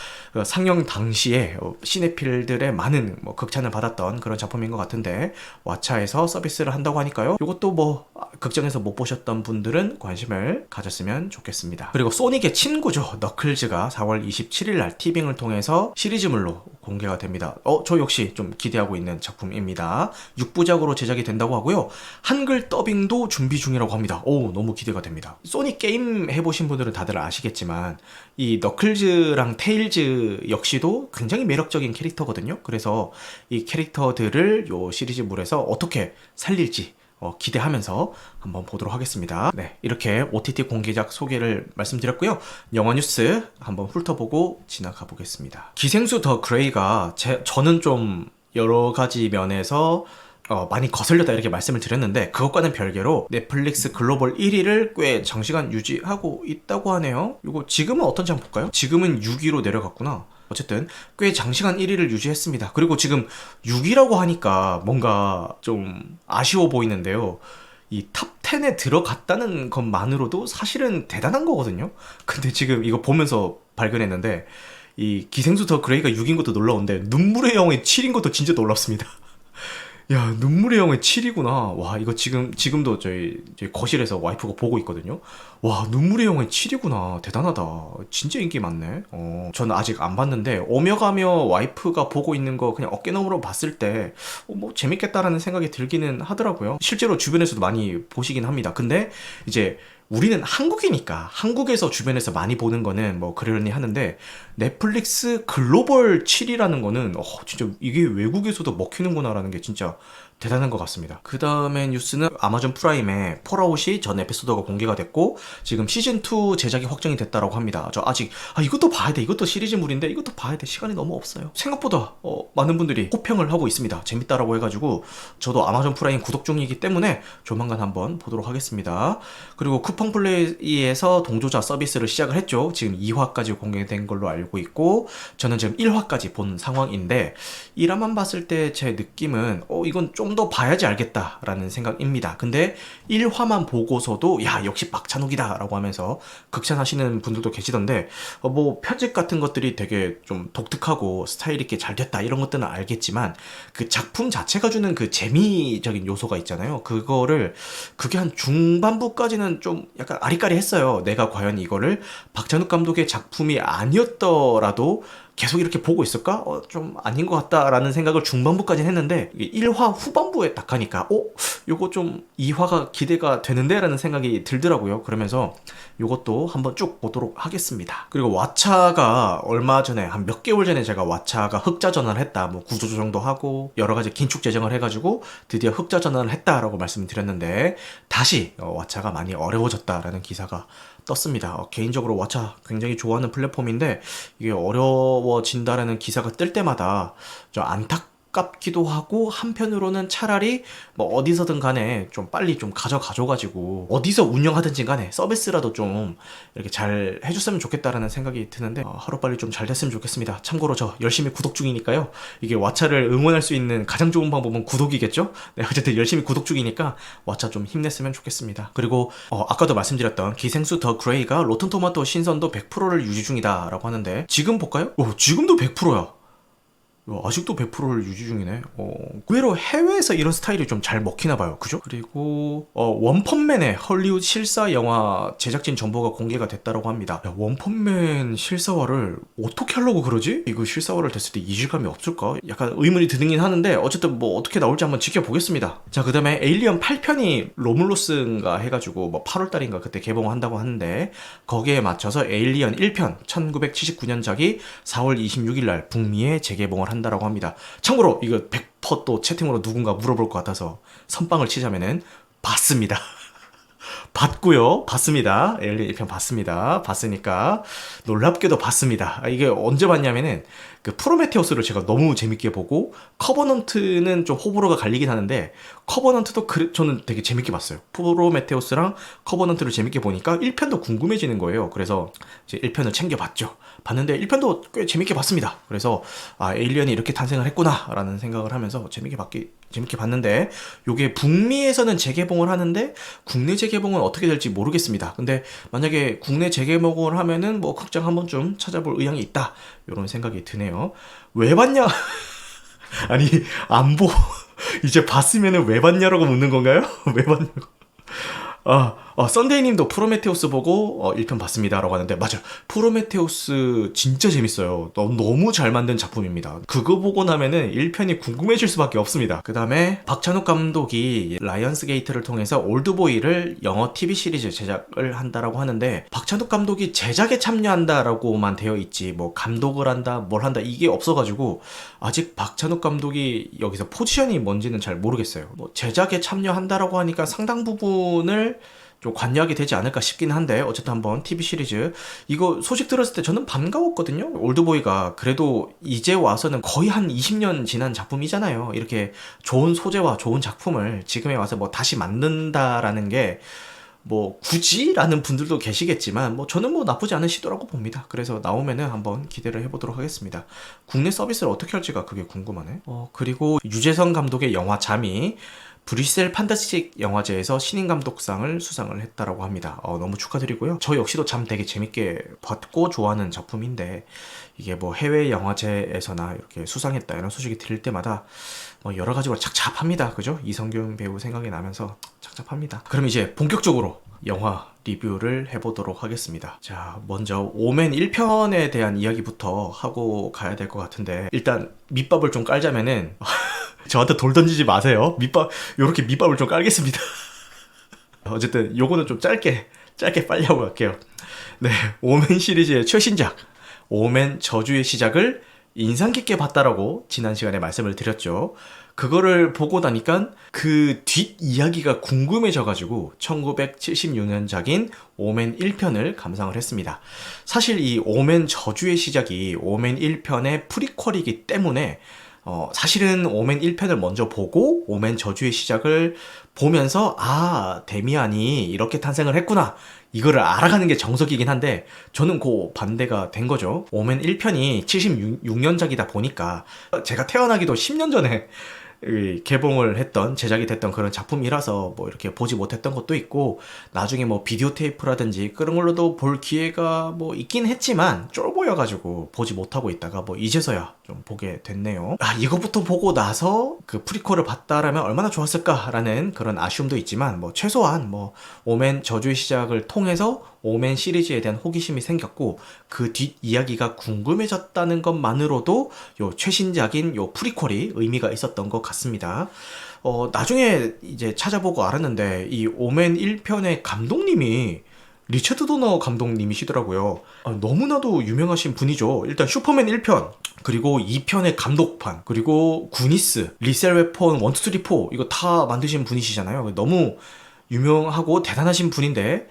상영 당시에 시네필들의 많은 극찬을 받았던 그런 작품인 것 같은데, 왓챠에서 서비스를 한다고 하니까요, 요것도 뭐 극장에서 못 보셨던 분들은 관심을 가졌으면 좋겠습니다. 그리고 소닉의 친구죠, 너클즈가 4월 27일 날 티빙을 통해서 시리즈물로 공개가 됩니다. 저 역시 역시 좀 기대하고 있는 작품입니다. 6부작으로 제작이 된다고 하고요. 한글 더빙도 준비 중이라고 합니다. 오, 너무 기대가 됩니다. 소닉 게임 해보신 분들은 다들 아시겠지만 이 너클즈랑 테일즈 역시도 굉장히 매력적인 캐릭터거든요. 그래서 이 캐릭터들을 요 시리즈물에서 어떻게 살릴지 기대하면서 한번 보도록 하겠습니다. 네, 이렇게 OTT 공개작 소개를 말씀드렸고요. 영화 뉴스 한번 훑어보고 지나가 보겠습니다. 기생수 더 그레이가 저는 좀 여러 가지 면에서 많이 거슬렸다 이렇게 말씀을 드렸는데 그것과는 별개로 넷플릭스 글로벌 1위를 꽤 장시간 유지하고 있다고 하네요. 이거 지금은 어떤지 한번 볼까요? 지금은 6위로 내려갔구나. 어쨌든 꽤 장시간 1위를 유지했습니다. 그리고 지금 6위라고 하니까 뭔가 좀 아쉬워 보이는데요. 이 탑 10에 들어갔다는 것만으로도 사실은 대단한 거거든요. 근데 지금 이거 보면서 발견했는데 이 기생수 더 그레이가 6인 것도 놀라운데 눈물의 영웅이 7인 것도 진짜 놀랍습니다. 야, 눈물의 영웅이 7이구나. 와, 이거 지금도 저희 거실에서 와이프가 보고 있거든요. 와, 눈물의 영웅이 7이구나. 대단하다. 진짜 인기 많네. 저는 아직 안 봤는데, 오며 가며 와이프가 보고 있는 거 그냥 어깨너머로 봤을 때, 뭐, 재밌겠다라는 생각이 들기는 하더라고요. 실제로 주변에서도 많이 보시긴 합니다. 근데, 이제, 우리는 한국이니까 한국에서 주변에서 많이 보는 거는 뭐 그러려니 하는데 넷플릭스 글로벌 7이라는 거는 진짜 이게 외국에서도 먹히는구나라는 게 진짜 대단한 것 같습니다. 그 다음에 뉴스는 아마존 프라임에 폴아웃이 전 에피소드가 공개가 됐고 지금 시즌2 제작이 확정이 됐다라고 합니다. 저 아직 이것도 봐야 돼. 이것도 시리즈물인데 이것도 봐야 돼. 시간이 너무 없어요. 생각보다 많은 분들이 호평을 하고 있습니다. 재밌다라고 해가지고 저도 아마존 프라임 구독 중이기 때문에 조만간 한번 보도록 하겠습니다. 그리고 쿠팡 플레이에서 동조자 서비스를 시작을 했죠. 지금 2화까지 공개된 걸로 알고 있고 저는 지금 1화까지 본 상황인데 1화만 봤을 때 제 느낌은 이건 좀 더 봐야지 알겠다라는 생각입니다. 근데 1화만 보고서도 야 역시 박찬욱이다 라고 하면서 극찬하시는 분들도 계시던데 뭐 편집 같은 것들이 되게 좀 독특하고 스타일 있게 잘 됐다 이런 것들은 알겠지만 그 작품 자체가 주는 그 재미적인 요소가 있잖아요. 그게 한 중반부까지는 좀 약간 아리까리했어요. 내가 과연 이거를 박찬욱 감독의 작품이 아니었더라도 계속 이렇게 보고 있을까? 좀 아닌 것 같다라는 생각을 중반부까지는 했는데 1화 후반부에 딱 하니까 요거 좀 2화가 기대가 되는데? 라는 생각이 들더라고요. 그러면서 요것도 한번 쭉 보도록 하겠습니다. 그리고 왓챠가 얼마 전에 한 몇 개월 전에 제가 왓챠가 흑자 전환을 했다. 뭐 구조조정도 하고 여러 가지 긴축 재정을 해가지고 드디어 흑자 전환을 했다라고 말씀드렸는데 다시 왓챠가 많이 어려워졌다라는 기사가 떴습니다. 개인적으로 왓챠 굉장히 좋아하는 플랫폼인데 이게 어려워진다라는 기사가 뜰 때마다 좀 안타깝기도 하고 한편으로는 차라리 뭐 어디서든 간에 좀 빨리 좀 가져가줘가지고 어디서 운영하든지 간에 서비스라도 좀 이렇게 잘 해줬으면 좋겠다라는 생각이 드는데 하루빨리 좀 잘 됐으면 좋겠습니다. 참고로 저 열심히 구독 중이니까요. 이게 왓챠를 응원할 수 있는 가장 좋은 방법은 구독이겠죠? 네, 어쨌든 열심히 구독 중이니까 왓챠 좀 힘냈으면 좋겠습니다. 그리고 아까도 말씀드렸던 기생수 더 그레이가 로튼토마토 신선도 100%를 유지 중이다 라고 하는데 지금 볼까요? 지금도 100%야. 아직도 100%를 유지 중이네. 의외로 해외에서 이런 스타일이 좀 잘 먹히나 봐요. 그죠? 그리고 원펀맨의 헐리우드 실사 영화 제작진 정보가 공개가 됐다고 합니다. 야, 원펀맨 실사화를 어떻게 하려고 그러지? 이거 실사화를 됐을 때 이질감이 없을까? 약간 의문이 드긴 하는데 어쨌든 뭐 어떻게 나올지 한번 지켜보겠습니다. 자, 그 다음에 에일리언 8편이 로물로스인가 해가지고 뭐 8월달인가 그때 개봉을 한다고 하는데 거기에 맞춰서 에일리언 1편 1979년작이 4월 26일날 북미에 재개봉을 한다라고 합니다. 참고로 이거 100% 또 채팅으로 누군가 물어볼 것 같아서 선빵을 치자면은 봤습니다. 봤고요. 봤습니다. 에일리언 1편 봤습니다. 봤으니까 놀랍게도 봤습니다. 이게 언제 봤냐면은 그 프로메테우스를 제가 너무 재밌게 보고 커버넌트는 좀 호불호가 갈리긴 하는데 커버넌트도 저는 되게 재밌게 봤어요. 프로메테우스랑 커버넌트를 재밌게 보니까 1편도 궁금해지는 거예요. 그래서 이제 1편을 챙겨봤죠. 봤는데 1편도 꽤 재밌게 봤습니다. 그래서 에일리언이 이렇게 탄생을 했구나 라는 생각을 하면서 재밌게 봤는데 요게 북미에서는 재개봉을 하는데 국내 재개봉은 어떻게 될지 모르겠습니다. 근데 만약에 국내 재개봉을 하면은 뭐 극장 한 번쯤 찾아볼 의향이 있다 이런 생각이 드네요. 왜 봤냐? 아니 안 이제 봤으면은 왜 봤냐라고 묻는 건가요? 왜 봤냐고. 썬데이님도 프로메테우스 보고 1편 봤습니다라고 하는데 맞아. 프로메테우스 진짜 재밌어요. 너무 잘 만든 작품입니다. 그거 보고 나면은 1편이 궁금해질 수밖에 없습니다. 그 다음에 박찬욱 감독이 라이언스 게이트를 통해서 올드보이를 영어 TV 시리즈 제작을 한다라고 하는데 박찬욱 감독이 제작에 참여한다라고만 되어 있지 뭐 감독을 한다 뭘 한다 이게 없어가지고 아직 박찬욱 감독이 여기서 포지션이 뭔지는 잘 모르겠어요. 뭐 제작에 참여한다라고 하니까 상당 부분을 좀 관여하게 되지 않을까 싶긴 한데 어쨌든 한번 TV 시리즈 이거 소식 들었을 때 저는 반가웠거든요. 올드보이가 그래도 이제 와서는 거의 한 20년 지난 작품이잖아요. 이렇게 좋은 소재와 좋은 작품을 지금에 와서 뭐 다시 만든다라는 게 뭐 굳이? 라는 분들도 계시겠지만 뭐 저는 뭐 나쁘지 않은 시도라고 봅니다. 그래서 나오면은 한번 기대를 해보도록 하겠습니다. 국내 서비스를 어떻게 할지가 그게 궁금하네. 그리고 유재석 감독의 영화 잠이 브뤼셀 판타스틱 영화제에서 신인 감독상을 수상을 했다라고 합니다. 너무 축하드리고요. 저 역시도 잠 되게 재밌게 봤고 좋아하는 작품인데 이게 뭐 해외 영화제에서나 이렇게 수상했다 이런 소식이 들릴 때마다 여러 가지로 착잡합니다. 그죠? 이성균 배우 생각이 나면서 착잡합니다. 그럼 이제 본격적으로 영화 리뷰를 해보도록 하겠습니다. 자, 먼저 오맨 1편에 대한 이야기부터 하고 가야 될 것 같은데 일단 밑밥을 좀 깔자면은 저한테 돌 던지지 마세요. 요렇게 밑밥을 좀 깔겠습니다. 어쨌든 요거는 좀 짧게 빨리 하고 갈게요. 네, 오맨 시리즈의 최신작 오맨 저주의 시작을 인상 깊게 봤다라고 지난 시간에 말씀을 드렸죠. 그거를 보고 나니까 그 뒷이야기가 궁금해져가지고 1976년작인 오맨 1편을 감상을 했습니다. 사실 이 오맨 저주의 시작이 오맨 1편의 프리퀄이기 때문에 사실은 오맨 1편을 먼저 보고 오맨 저주의 시작을 보면서 데미안이 이렇게 탄생을 했구나 이거를 알아가는 게 정석이긴 한데 저는 그 반대가 된 거죠. 오맨 1편이 76년작이다 보니까 제가 태어나기도 10년 전에 개봉을 했던 제작이 됐던 그런 작품이라서 뭐 이렇게 보지 못했던 것도 있고 나중에 뭐 비디오 테이프라든지 그런 걸로도 볼 기회가 뭐 있긴 했지만 쫄보여가지고 보지 못하고 있다가 뭐 이제서야 좀 보게 됐네요. 이거부터 보고 나서 그 프리퀄을 봤다라면 얼마나 좋았을까라는 그런 아쉬움도 있지만 뭐 최소한 뭐 오맨 저주의 시작을 통해서 오맨 시리즈에 대한 호기심이 생겼고 그 뒷 이야기가 궁금해졌다는 것만으로도 요 최신작인 요 프리퀄이 의미가 있었던 것 같습니다. 나중에 이제 찾아보고 알았는데 이 오맨 1편의 감독님이 리처드 도너 감독님이시더라고요. 너무나도 유명하신 분이죠. 일단 슈퍼맨 1편 그리고 2편의 감독판 그리고 구니스, 리셀 웨폰 1, 2, 3, 4 이거 다 만드신 분이시잖아요. 너무 유명하고 대단하신 분인데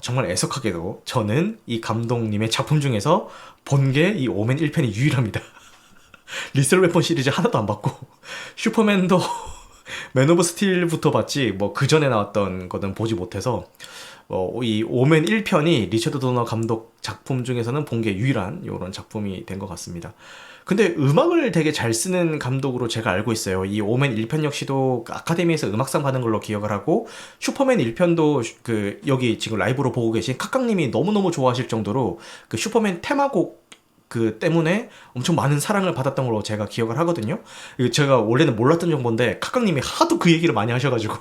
정말 애석하게도 저는 이 감독님의 작품 중에서 본 게 이 오맨 1편이 유일합니다. 리셀 웨폰 시리즈 하나도 안 봤고 슈퍼맨도 맨 오브 스틸부터 봤지 뭐 그 전에 나왔던 거는 보지 못해서 이 오맨 1편이 리처드 도너 감독 작품 중에서는 본 게 유일한 이런 작품이 된 것 같습니다. 근데 음악을 되게 잘 쓰는 감독으로 제가 알고 있어요. 이 오맨 1편 역시도 아카데미에서 음악상 받은 걸로 기억을 하고 슈퍼맨 1편도 그 여기 지금 라이브로 보고 계신 카깡님이 너무너무 좋아하실 정도로 그 슈퍼맨 테마곡 그 때문에 엄청 많은 사랑을 받았던 걸로 제가 기억을 하거든요. 제가 원래는 몰랐던 정보인데 카깡님이 하도 그 얘기를 많이 하셔가지고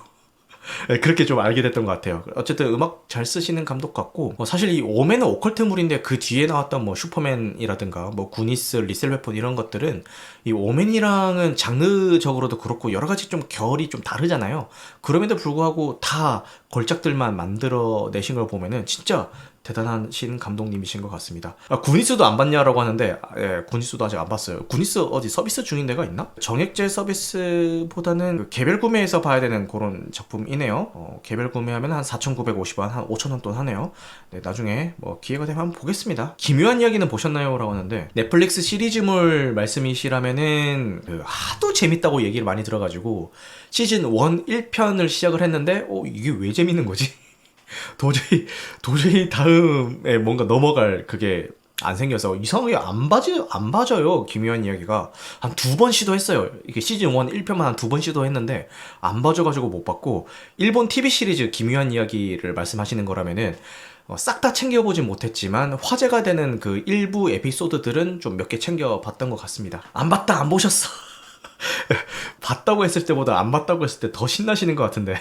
그렇게 좀 알게 됐던 것 같아요. 어쨌든 음악 잘 쓰시는 감독 같고 사실 이 오맨은 오컬트물인데 그 뒤에 나왔던 뭐 슈퍼맨이라든가 뭐 구니스, 리셀 웨폰 이런 것들은 이 오맨이랑은 장르적으로도 그렇고 여러 가지 좀 결이 좀 다르잖아요. 그럼에도 불구하고 다 걸작들만 만들어내신 걸 보면은 진짜 대단하신 감독님이신 것 같습니다. 구니스도 안 봤냐라고 하는데 구니스도 아직 안 봤어요. 구니스 어디 서비스 중인 데가 있나? 정액제 서비스보다는 그 개별 구매해서 봐야 되는 그런 작품이네요. 개별 구매하면 한 4,950원, 한 5,000원 돈 하네요. 네, 나중에 뭐 기회가 되면 한번 보겠습니다. 기묘한 이야기는 보셨나요? 라고 하는데 넷플릭스 시리즈물 말씀이시라면은 하도 재밌다고 얘기를 많이 들어가지고 시즌 1 1편을 시작을 했는데 이게 왜 재밌는 거지? 도저히 다음에 뭔가 넘어갈 그게 안 생겨서 이상하게 안 봐져요. 기묘한 이야기가 한 2번 시도했어요. 이게 시즌 1 1편만 한 2번 시도했는데 안 봐져가지고 못 봤고 일본 TV 시리즈 기묘한 이야기를 말씀하시는 거라면은 싹 다 챙겨보진 못했지만 화제가 되는 그 일부 에피소드들은 좀 몇 개 챙겨봤던 것 같습니다. 안 봤다 안 보셨어. 봤다고 했을 때보다 안 봤다고 했을 때 더 신나시는 것 같은데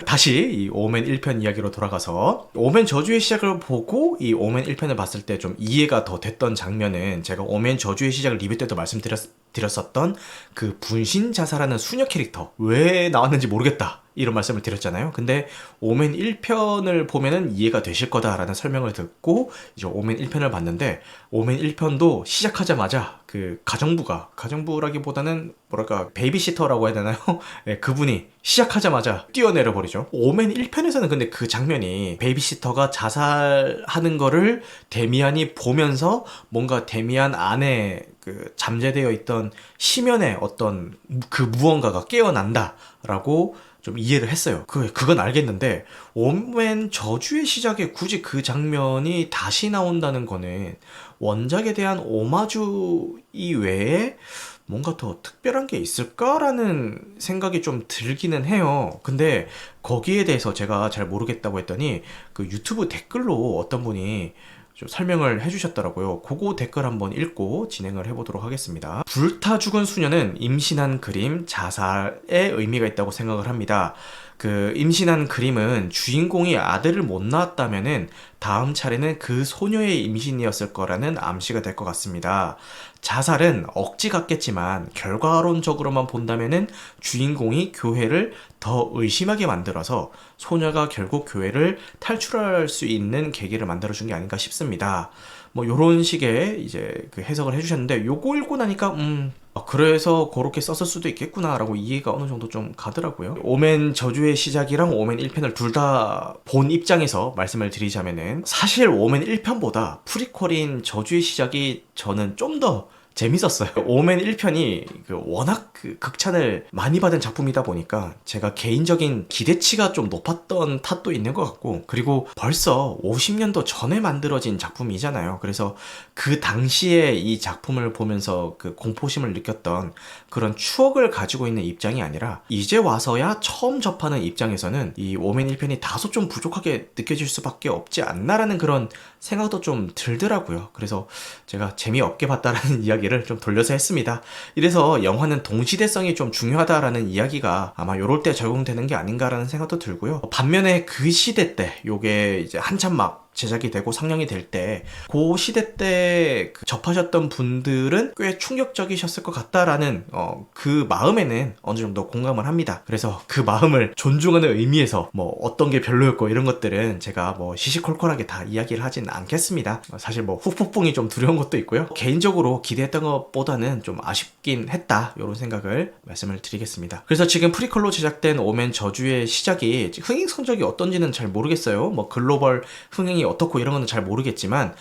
다시 이 오멘 1편 이야기로 돌아가서 오멘 저주의 시작을 보고 이 오멘 1편을 봤을 때 좀 이해가 더 됐던 장면은 제가 오멘 저주의 시작을 리뷰 때도 말씀드렸었던 그 분신 자사라는 수녀 캐릭터 왜 나왔는지 모르겠다 이런 말씀을 드렸잖아요. 근데 오멘 1편을 보면은 이해가 되실 거다라는 설명을 듣고 이제 오멘 1편을 봤는데 오멘 1편도 시작하자마자 그 가정부라기보다는 뭐랄까 베이비시터라고 해야 되나요? 네, 그분이 시작하자마자 뛰어내려 버리죠. 오멘 1편에서는 근데 그 장면이 베이비시터가 자살하는 거를 데미안이 보면서 뭔가 데미안 안에 그 잠재되어 있던 심연의 어떤 그 무언가가 깨어난다라고 좀 이해를 했어요. 그건 알겠는데 오멘 저주의 시작에 굳이 그 장면이 다시 나온다는 거는 원작에 대한 오마주 이외에 뭔가 더 특별한 게 있을까라는 생각이 좀 들기는 해요. 근데 거기에 대해서 제가 잘 모르겠다고 했더니 그 유튜브 댓글로 어떤 분이 좀 설명을 해주셨더라고요. 그거 댓글 한번 읽고 진행을 해보도록 하겠습니다. 불타 죽은 수녀는 임신한 그림, 자살에 의미가 있다고 생각을 합니다. 그 임신한 그림은 주인공이 아들을 못 낳았다면은 다음 차례는 그 소녀의 임신이었을 거라는 암시가 될 것 같습니다. 자살은 억지 같겠지만 결과론적으로만 본다면은 주인공이 교회를 더 의심하게 만들어서 소녀가 결국 교회를 탈출할 수 있는 계기를 만들어준 게 아닌가 싶습니다. 뭐 요런 식의 이제 그 해석을 해주셨는데 요거 읽고 나니까 그래서 그렇게 썼을 수도 있겠구나라고 이해가 어느 정도 좀 가더라고요. 오멘 저주의 시작이랑 오멘 1편을 둘 다 본 입장에서 말씀을 드리자면은 사실 오멘 1편보다 프리퀄인 저주의 시작이 저는 좀 더 재밌었어요. 오멘 1편이 워낙 극찬을 많이 받은 작품이다 보니까 제가 개인적인 기대치가 좀 높았던 탓도 있는 것 같고, 그리고 벌써 50년도 전에 만들어진 작품이잖아요. 그래서 그 당시에 이 작품을 보면서 그 공포심을 느꼈던 그런 추억을 가지고 있는 입장이 아니라 이제 와서야 처음 접하는 입장에서는 이 오멘 1편이 다소 좀 부족하게 느껴질 수밖에 없지 않나라는 그런 생각도 좀 들더라고요. 그래서 제가 재미없게 봤다라는 이야기를 좀 돌려서 했습니다. 이래서 영화는 동시대성이 좀 중요하다라는 이야기가 아마 요럴 때 적용되는 게 아닌가라는 생각도 들고요. 반면에 그 시대 때 요게 이제 한참 막 제작이 되고 상영이 될 때 그 시대 때 접하셨던 분들은 꽤 충격적이셨을 것 같다라는 그 마음에는 어느 정도 공감을 합니다. 그래서 그 마음을 존중하는 의미에서 뭐 어떤 게 별로였고 이런 것들은 제가 뭐 시시콜콜하게 다 이야기를 하진 않겠습니다. 사실 뭐 후폭풍이 좀 두려운 것도 있고요. 개인적으로 기대했던 것보다는 좀 아쉽긴 했다 이런 생각을 말씀을 드리겠습니다. 그래서 지금 프리퀄로 제작된 오멘 저주의 시작이 흥행 성적이 어떤지는 잘 모르겠어요. 뭐 글로벌 흥행이 어떻고 이런 거는 잘 모르겠지만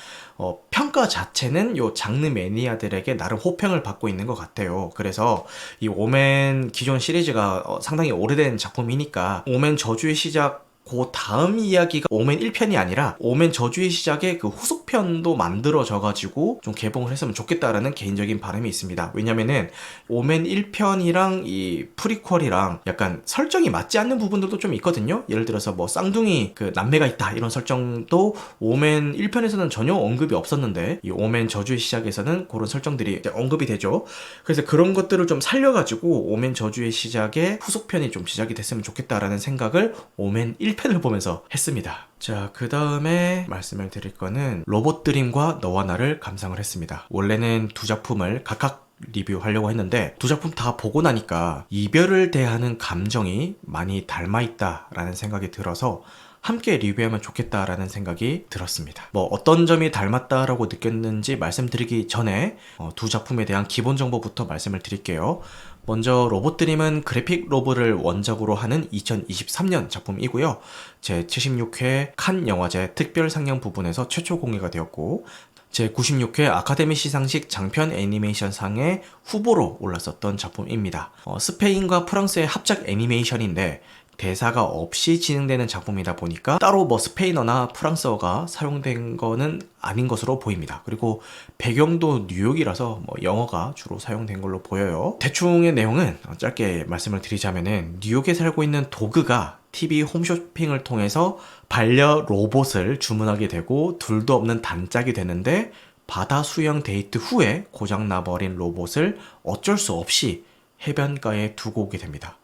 평가 자체는 요 장르 매니아들에게 나름 호평을 받고 있는 것 같아요. 그래서 이 오멘 기존 시리즈가 상당히 오래된 작품이니까 오멘 저주의 시작 그 다음 이야기가 오멘 1편이 아니라 오멘 저주의 시작에 그 후속편도 만들어져가지고 좀 개봉을 했으면 좋겠다라는 개인적인 바람이 있습니다. 왜냐면은 오멘 1편이랑 이 프리퀄이랑 약간 설정이 맞지 않는 부분들도 좀 있거든요. 예를 들어서 뭐 쌍둥이 그 남매가 있다 이런 설정도 오멘 1편에서는 전혀 언급이 없었는데 이 오멘 저주의 시작에서는 그런 설정들이 이제 언급이 되죠. 그래서 그런 것들을 좀 살려가지고 오멘 저주의 시작에 후속편이 좀 제작이 됐으면 좋겠다라는 생각을 오멘 1편을 보면서 했습니다. 자, 그 다음에 말씀을 드릴 거는 로봇드림과 너와 나를 감상을 했습니다. 원래는 두 작품을 각각 리뷰하려고 했는데 두 작품 다 보고 나니까 이별을 대하는 감정이 많이 닮아있다라는 생각이 들어서 함께 리뷰하면 좋겠다라는 생각이 들었습니다. 뭐 어떤 점이 닮았다라고 느꼈는지 말씀드리기 전에 두 작품에 대한 기본 정보부터 말씀을 드릴게요. 먼저 로봇드림은 그래픽 로브를 원작으로 하는 2023년 작품이고요. 제76회 칸 영화제 특별 상영 부분에서 최초 공개가 되었고 제96회 아카데미 시상식 장편 애니메이션상의 후보로 올랐었던 작품입니다. 스페인과 프랑스의 합작 애니메이션인데 대사가 없이 진행되는 작품이다 보니까 따로 뭐 스페인어나 프랑스어가 사용된 거는 아닌 것으로 보입니다. 그리고 배경도 뉴욕이라서 뭐 영어가 주로 사용된 걸로 보여요. 대충의 내용은 짧게 말씀을 드리자면은 뉴욕에 살고 있는 도그가 TV 홈쇼핑을 통해서 반려 로봇을 주문하게 되고 둘도 없는 단짝이 되는데 바다 수영 데이트 후에 고장나버린 로봇을 어쩔 수 없이 해변가에 두고 오게 됩니다.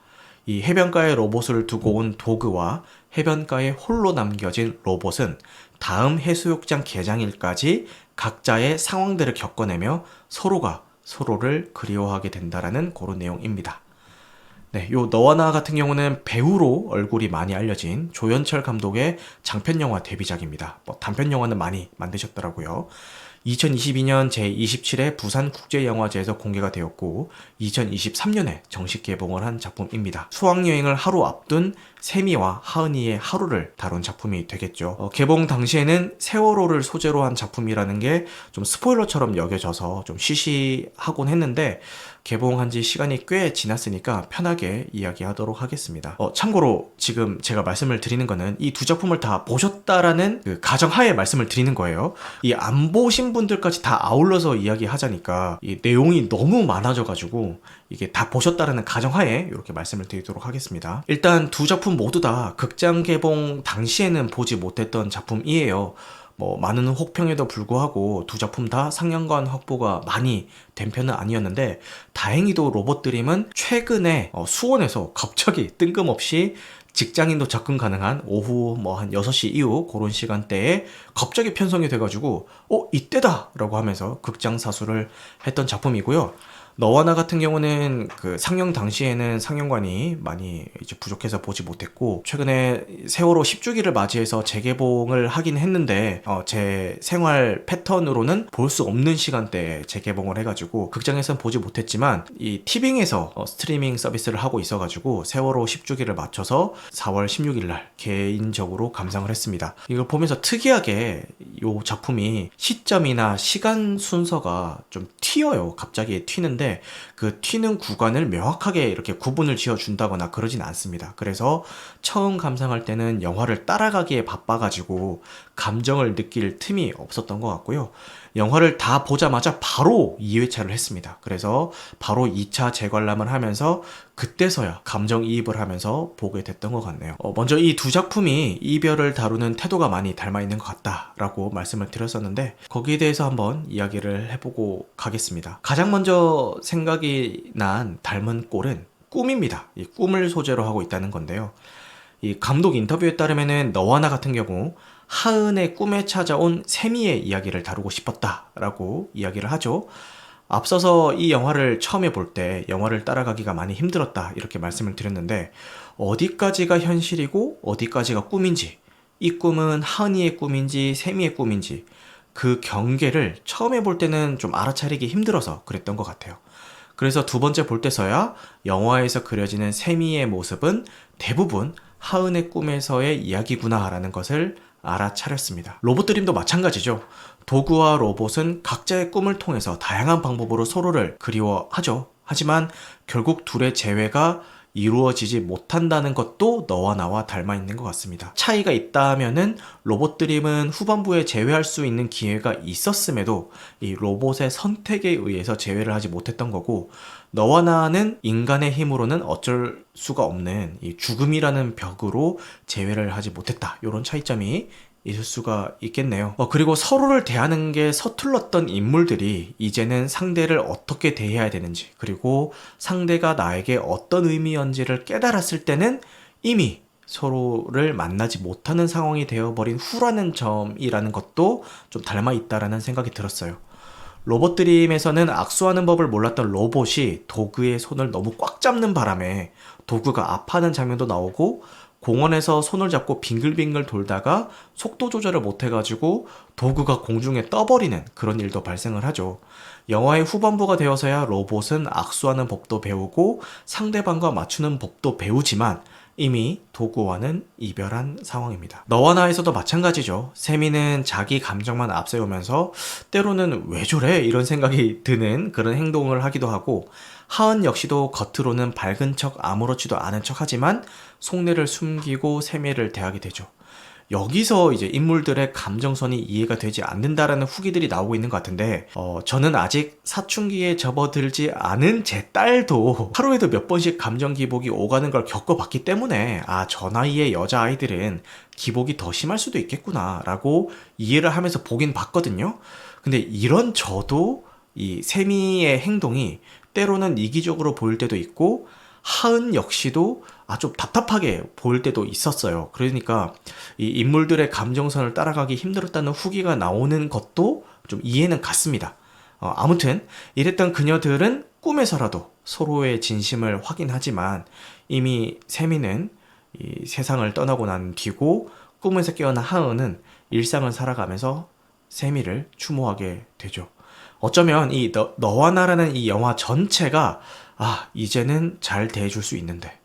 이 해변가에 로봇을 두고 온 도그와 해변가에 홀로 남겨진 로봇은 다음 해수욕장 개장일까지 각자의 상황들을 겪어내며 서로가 서로를 그리워하게 된다라는 그런 내용입니다. 네, 요 너와 나 같은 경우는 배우로 얼굴이 많이 알려진 조연철 감독의 장편 영화 데뷔작입니다. 단편 영화는 많이 만드셨더라고요. 2022년 제27회 부산국제영화제에서 공개가 되었고 2023년에 정식 개봉을 한 작품입니다. 수학여행을 하루 앞둔 세미와 하은이의 하루를 다룬 작품이 되겠죠. 개봉 당시에는 세월호를 소재로 한 작품이라는 게 좀 스포일러처럼 여겨져서 좀 시시하곤 했는데 개봉한 지 시간이 꽤 지났으니까 편하게 이야기하도록 하겠습니다. 참고로 지금 제가 말씀을 드리는 거는 이 두 작품을 다 보셨다라는 그 가정하에 말씀을 드리는 거예요. 이 안 보신 분들까지 다 아울러서 이야기하자니까 이 내용이 너무 많아져가지고 이게 다 보셨다라는 가정하에 이렇게 말씀을 드리도록 하겠습니다. 일단 두 작품 모두 다 극장 개봉 당시에는 보지 못했던 작품이에요. 많은 혹평에도 불구하고 두 작품 다 상영관 확보가 많이 된 편은 아니었는데 다행히도 로봇드림은 최근에 수원에서 갑자기 뜬금없이 직장인도 접근 가능한 오후 한 6시 이후 그런 시간대에 갑자기 편성이 돼가지고 이때다! 라고 하면서 극장 사수를 했던 작품이고요. 너와 나 같은 경우는 그 상영 당시에는 상영관이 많이 이제 부족해서 보지 못했고 최근에 세월호 10주기를 맞이해서 재개봉을 하긴 했는데 제 생활 패턴으로는 볼 수 없는 시간대에 재개봉을 해가지고 극장에선 보지 못했지만 이 티빙에서 스트리밍 서비스를 하고 있어가지고 세월호 10주기를 맞춰서 4월 16일 날 개인적으로 감상을 했습니다. 이걸 보면서 특이하게 이 작품이 시점이나 시간 순서가 좀 튀어요. 갑자기 튀는데 그 튀는 구간을 명확하게 이렇게 구분을 지어준다거나 그러진 않습니다. 그래서 처음 감상할 때는 영화를 따라가기에 바빠가지고 감정을 느낄 틈이 없었던 것 같고요. 영화를 다 보자마자 바로 2회차를 했습니다. 그래서 바로 2차 재관람을 하면서 그때서야 감정이입을 하면서 보게 됐던 것 같네요. 먼저 이 두 작품이 이별을 다루는 태도가 많이 닮아있는 것 같다라고 말씀을 드렸었는데 거기에 대해서 한번 이야기를 해보고 가겠습니다. 가장 먼저 생각이 난 닮은 꼴은 꿈입니다. 이 꿈을 소재로 하고 있다는 건데요. 이 감독 인터뷰에 따르면은 너와 나 같은 경우 하은의 꿈에 찾아온 세미의 이야기를 다루고 싶었다라고 이야기를 하죠. 앞서서 이 영화를 처음에 볼 때 영화를 따라가기가 많이 힘들었다 이렇게 말씀을 드렸는데 어디까지가 현실이고 어디까지가 꿈인지 이 꿈은 하은이의 꿈인지 세미의 꿈인지 그 경계를 처음에 볼 때는 좀 알아차리기 힘들어서 그랬던 것 같아요. 그래서 두 번째 볼 때서야 영화에서 그려지는 세미의 모습은 대부분 하은의 꿈에서의 이야기구나라는 것을 알아차렸습니다. 로봇드림도 마찬가지죠. 도구와 로봇은 각자의 꿈을 통해서 다양한 방법으로 서로를 그리워하죠. 하지만 결국 둘의 재회가 이루어지지 못한다는 것도 너와 나와 닮아 있는 것 같습니다. 차이가 있다면은 로봇드림은 후반부에 재회할 수 있는 기회가 있었음에도 이 로봇의 선택에 의해서 재회를 하지 못했던 거고 너와 나는 인간의 힘으로는 어쩔 수가 없는 이 죽음이라는 벽으로 재회를 하지 못했다. 이런 차이점이 있을 수가 있겠네요. 그리고 서로를 대하는 게 서툴렀던 인물들이 이제는 상대를 어떻게 대해야 되는지 그리고 상대가 나에게 어떤 의미였는지를 깨달았을 때는 이미 서로를 만나지 못하는 상황이 되어버린 후라는 점이라는 것도 좀 닮아 있다라는 생각이 들었어요. 로봇드림에서는 악수하는 법을 몰랐던 로봇이 도그의 손을 너무 꽉 잡는 바람에 도그가 아파하는 장면도 나오고 공원에서 손을 잡고 빙글빙글 돌다가 속도 조절을 못해가지고 도그가 공중에 떠버리는 그런 일도 발생을 하죠. 영화의 후반부가 되어서야 로봇은 악수하는 법도 배우고 상대방과 맞추는 법도 배우지만 이미 도구와는 이별한 상황입니다. 너와 나에서도 마찬가지죠. 세미는 자기 감정만 앞세우면서 때로는 왜 저래? 이런 생각이 드는 그런 행동을 하기도 하고 하은 역시도 겉으로는 밝은 척 아무렇지도 않은 척 하지만 속내를 숨기고 세미를 대하게 되죠. 여기서 이제 인물들의 감정선이 이해가 되지 않는다라는 후기들이 나오고 있는 것 같은데 저는 아직 사춘기에 접어들지 않은 제 딸도 하루에도 몇 번씩 감정 기복이 오가는 걸 겪어봤기 때문에 저 나이의 여자아이들은 기복이 더 심할 수도 있겠구나 라고 이해를 하면서 보긴 봤거든요. 근데 이런 저도 이 세미의 행동이 때로는 이기적으로 보일 때도 있고 하은 역시도 좀 답답하게 보일 때도 있었어요. 그러니까 이 인물들의 감정선을 따라가기 힘들었다는 후기가 나오는 것도 좀 이해는 갔습니다. 아무튼 이랬던 그녀들은 꿈에서라도 서로의 진심을 확인하지만 이미 세미는 이 세상을 떠나고 난 뒤고 꿈에서 깨어난 하은은 일상을 살아가면서 세미를 추모하게 되죠. 어쩌면 이 너와 나라는 이 영화 전체가 이제는 잘 대해줄 수 있는데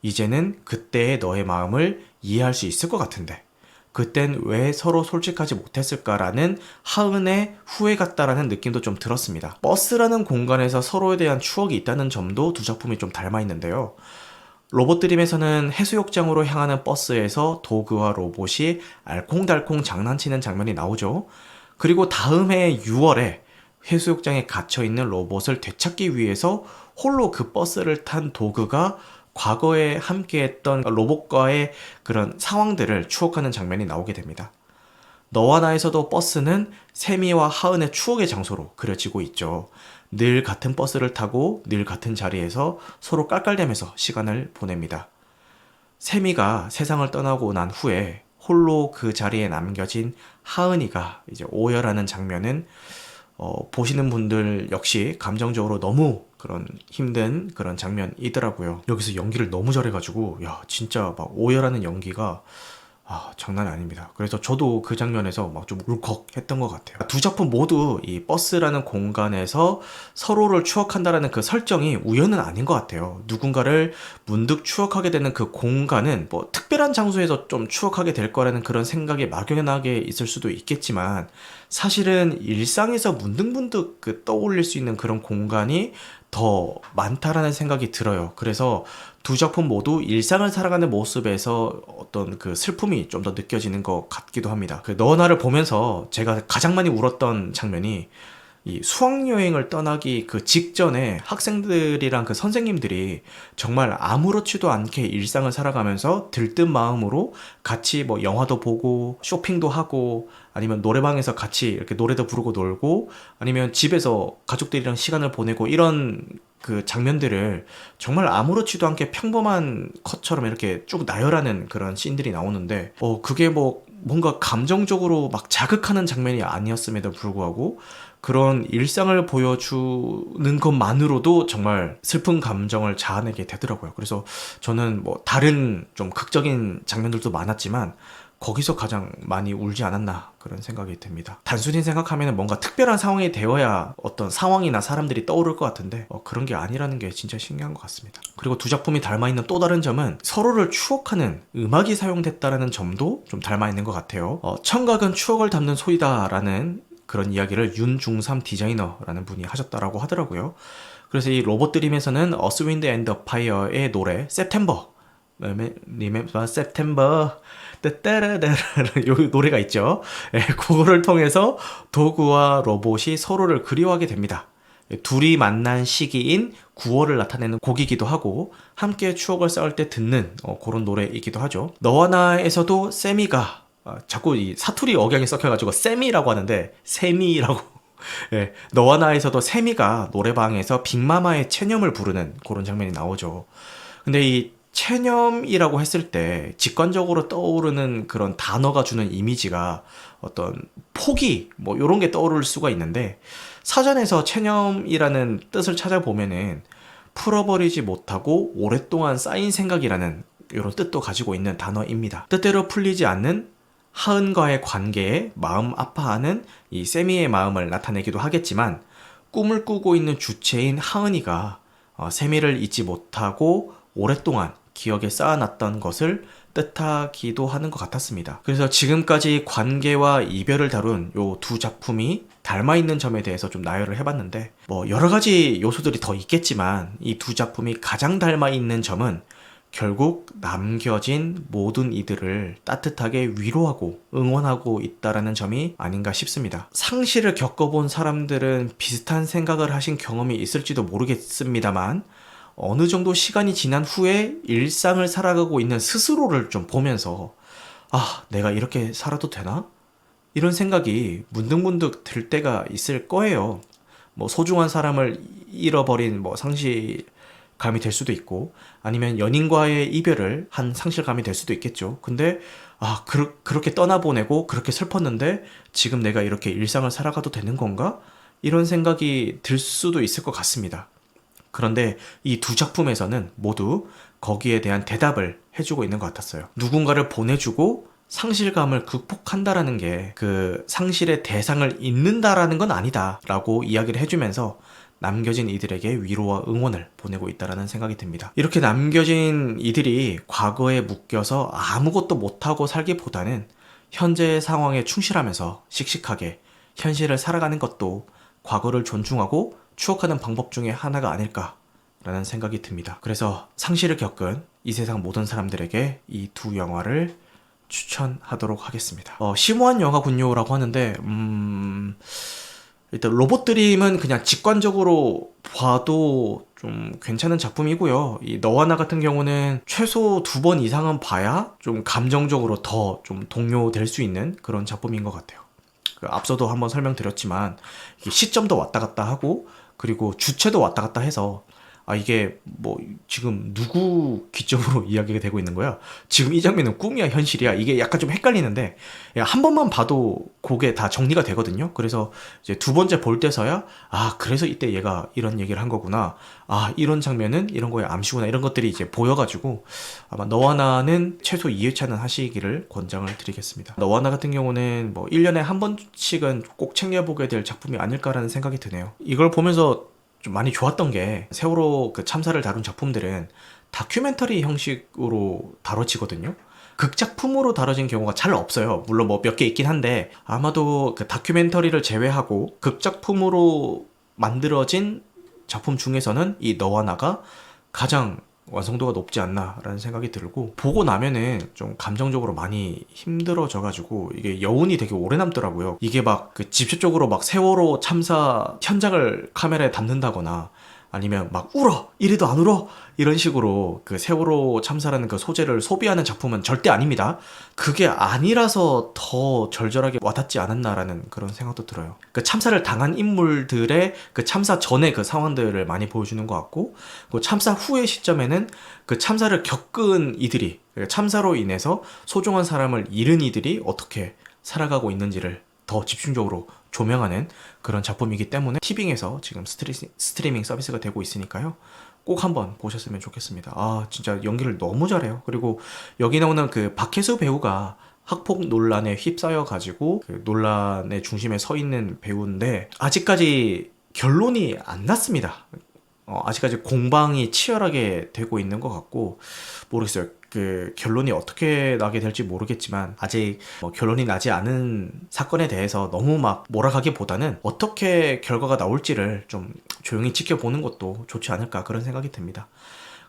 이제는 그때의 너의 마음을 이해할 수 있을 것 같은데 그땐 왜 서로 솔직하지 못했을까라는 하은의 후회 같다라는 느낌도 좀 들었습니다. 버스라는 공간에서 서로에 대한 추억이 있다는 점도 두 작품이 좀 닮아 있는데요. 로봇드림에서는 해수욕장으로 향하는 버스에서 도그와 로봇이 알콩달콩 장난치는 장면이 나오죠. 그리고 다음 해 6월에 해수욕장에 갇혀있는 로봇을 되찾기 위해서 홀로 그 버스를 탄 도그가 과거에 함께했던 로봇과의 그런 상황들을 추억하는 장면이 나오게 됩니다. 너와 나에서도 버스는 세미와 하은의 추억의 장소로 그려지고 있죠. 늘 같은 버스를 타고 늘 같은 자리에서 서로 깔깔대면서 시간을 보냅니다. 세미가 세상을 떠나고 난 후에 홀로 그 자리에 남겨진 하은이가 이제 오열하는 장면은 보시는 분들 역시 감정적으로 너무 그런 힘든 그런 장면이더라고요. 여기서 연기를 너무 잘해가지고 진짜 막 오열하는 연기가 장난이 아닙니다. 그래서 저도 그 장면에서 막 좀 울컥했던 것 같아요. 두 작품 모두 이 버스라는 공간에서 서로를 추억한다라는 그 설정이 우연은 아닌 것 같아요. 누군가를 문득 추억하게 되는 그 공간은 뭐 특별한 장소에서 좀 추억하게 될 거라는 그런 생각이 막연하게 있을 수도 있겠지만 사실은 일상에서 문득문득 떠올릴 수 있는 그런 공간이 더 많다라는 생각이 들어요. 그래서 두 작품 모두 일상을 살아가는 모습에서 어떤 그 슬픔이 좀 더 느껴지는 것 같기도 합니다. 너 나를 보면서 제가 가장 많이 울었던 장면이 이 수학여행을 떠나기 그 직전에 학생들이랑 그 선생님들이 정말 아무렇지도 않게 일상을 살아가면서 들뜬 마음으로 같이 뭐 영화도 보고 쇼핑도 하고 아니면 노래방에서 같이 이렇게 노래도 부르고 놀고 아니면 집에서 가족들이랑 시간을 보내고 이런 그 장면들을 정말 아무렇지도 않게 평범한 컷처럼 이렇게 쭉 나열하는 그런 씬들이 나오는데 그게 뭐 뭔가 감정적으로 막 자극하는 장면이 아니었음에도 불구하고 그런 일상을 보여주는 것만으로도 정말 슬픈 감정을 자아내게 되더라고요. 그래서 저는 뭐 다른 좀 극적인 장면들도 많았지만 거기서 가장 많이 울지 않았나 그런 생각이 듭니다. 단순히 생각하면 뭔가 특별한 상황이 되어야 어떤 상황이나 사람들이 떠오를 것 같은데 그런 게 아니라는 게 진짜 신기한 것 같습니다. 그리고 두 작품이 닮아있는 또 다른 점은 서로를 추억하는 음악이 사용됐다라는 점도 좀 닮아있는 것 같아요. 청각은 추억을 담는 소리다라는 그런 이야기를 윤중삼 디자이너라는 분이 하셨다라고 하더라고요. 그래서 이 로봇드림에서는 어스 윈드 앤더 파이어의 노래 September Remember September 따따라따라 요 노래가 있죠. 그거를 통해서 도그와 로봇이 서로를 그리워하게 됩니다. 둘이 만난 시기인 9월을 나타내는 곡이기도 하고 함께 추억을 쌓을 때 듣는 그런 노래이기도 하죠. 너와 나에서도 세미가 자꾸 이 사투리 억양이 섞여가지고 세미라고 하는데 세미라고 너와 나에서도 세미가 노래방에서 빅마마의 체념을 부르는 그런 장면이 나오죠. 근데 이 체념이라고 했을 때 직관적으로 떠오르는 그런 단어가 주는 이미지가 어떤 포기 뭐 이런 게 떠오를 수가 있는데 사전에서 체념이라는 뜻을 찾아보면은 풀어버리지 못하고 오랫동안 쌓인 생각이라는 이런 뜻도 가지고 있는 단어입니다. 뜻대로 풀리지 않는 하은과의 관계에 마음 아파하는 이 세미의 마음을 나타내기도 하겠지만 꿈을 꾸고 있는 주체인 하은이가 세미를 잊지 못하고 오랫동안 기억에 쌓아놨던 것을 뜻하기도 하는 것 같았습니다. 그래서 지금까지 관계와 이별을 다룬 요 두 작품이 닮아있는 점에 대해서 좀 나열을 해봤는데 뭐 여러 가지 요소들이 더 있겠지만 이 두 작품이 가장 닮아있는 점은 결국 남겨진 모든 이들을 따뜻하게 위로하고 응원하고 있다라는 점이 아닌가 싶습니다. 상실을 겪어본 사람들은 비슷한 생각을 하신 경험이 있을지도 모르겠습니다만 어느 정도 시간이 지난 후에 일상을 살아가고 있는 스스로를 좀 보면서 내가 이렇게 살아도 되나? 이런 생각이 문득문득 들 때가 있을 거예요. 뭐 소중한 사람을 잃어버린 뭐 상실에 감이 될 수도 있고, 아니면 연인과의 이별을 한 상실감이 될 수도 있겠죠. 근데 그렇게 떠나보내고 그렇게 슬펐는데 지금 내가 이렇게 일상을 살아가도 되는 건가? 이런 생각이 들 수도 있을 것 같습니다. 그런데 이 두 작품에서는 모두 거기에 대한 대답을 해주고 있는 것 같았어요. 누군가를 보내주고 상실감을 극복한다라는 게 그 상실의 대상을 잊는다라는 건 아니다라고 이야기를 해주면서 남겨진 이들에게 위로와 응원을 보내고 있다라는 생각이 듭니다. 이렇게 남겨진 이들이 과거에 묶여서 아무것도 못하고 살기보다는 현재의 상황에 충실하면서 씩씩하게 현실을 살아가는 것도 과거를 존중하고 추억하는 방법 중에 하나가 아닐까라는 생각이 듭니다. 그래서 상실을 겪은 이 세상 모든 사람들에게 이 두 영화를 추천하도록 하겠습니다. 심오한 영화군요라고 하는데 일단 로봇드림은 그냥 직관적으로 봐도 좀 괜찮은 작품이고요. 이 너와 나 같은 경우는 최소 2번 이상은 봐야 좀 감정적으로 더 좀 동요될 수 있는 그런 작품인 것 같아요. 앞서도 한번 설명드렸지만 이게 시점도 왔다 갔다 하고 그리고 주체도 왔다 갔다 해서 이게 뭐 지금 누구 기점으로 이야기가 되고 있는 거야? 지금 이 장면은 꿈이야 현실이야? 이게 약간 좀 헷갈리는데 한 번만 봐도 그게 다 정리가 되거든요. 그래서 이제 두 번째 볼 때서야 그래서 이때 얘가 이런 얘기를 한 거구나. 이런 장면은 이런 거에 암시구나. 이런 것들이 이제 보여가지고 아마 너와 나는 최소 2회차는 하시기를 권장을 드리겠습니다. 너와 나 같은 경우는 뭐 1년에 한 번씩은 꼭 챙겨보게 될 작품이 아닐까라는 생각이 드네요. 이걸 보면서 좀 많이 좋았던 게 세월호 그 참사를 다룬 작품들은 다큐멘터리 형식으로 다뤄지거든요. 극작품으로 다뤄진 경우가 잘 없어요. 물론 뭐 몇 개 있긴 한데 아마도 그 다큐멘터리를 제외하고 극작품으로 만들어진 작품 중에서는 이 너와 나가 가장 완성도가 높지 않나라는 생각이 들고 보고 나면은 좀 감정적으로 많이 힘들어져가지고 이게 여운이 되게 오래 남더라고요. 이게 막 그 직접적으로 막 세월호 참사 현장을 카메라에 담는다거나 아니면 막 울어! 이래도 안 울어! 이런 식으로 그 세월호 참사라는 그 소재를 소비하는 작품은 절대 아닙니다. 그게 아니라서 더 절절하게 와닿지 않았나라는 그런 생각도 들어요. 그 참사를 당한 인물들의 그 참사 전의 그 상황들을 많이 보여주는 것 같고 그 참사 후의 시점에는 그 참사를 겪은 이들이 참사로 인해서 소중한 사람을 잃은 이들이 어떻게 살아가고 있는지를 더 집중적으로 조명하는 그런 작품이기 때문에 티빙에서 지금 스트리밍 서비스가 되고 있으니까요. 꼭 한번 보셨으면 좋겠습니다. 진짜 연기를 너무 잘해요. 그리고 여기 나오는 그 박혜수 배우가 학폭 논란에 휩싸여 가지고 그 논란의 중심에 서 있는 배우인데 아직까지 결론이 안 났습니다. 아직까지 공방이 치열하게 되고 있는 것 같고 모르겠어요. 그 결론이 어떻게 나게 될지 모르겠지만 아직 결론이 나지 않은 사건에 대해서 너무 막 몰아가기보다는 어떻게 결과가 나올지를 좀 조용히 지켜보는 것도 좋지 않을까 그런 생각이 듭니다.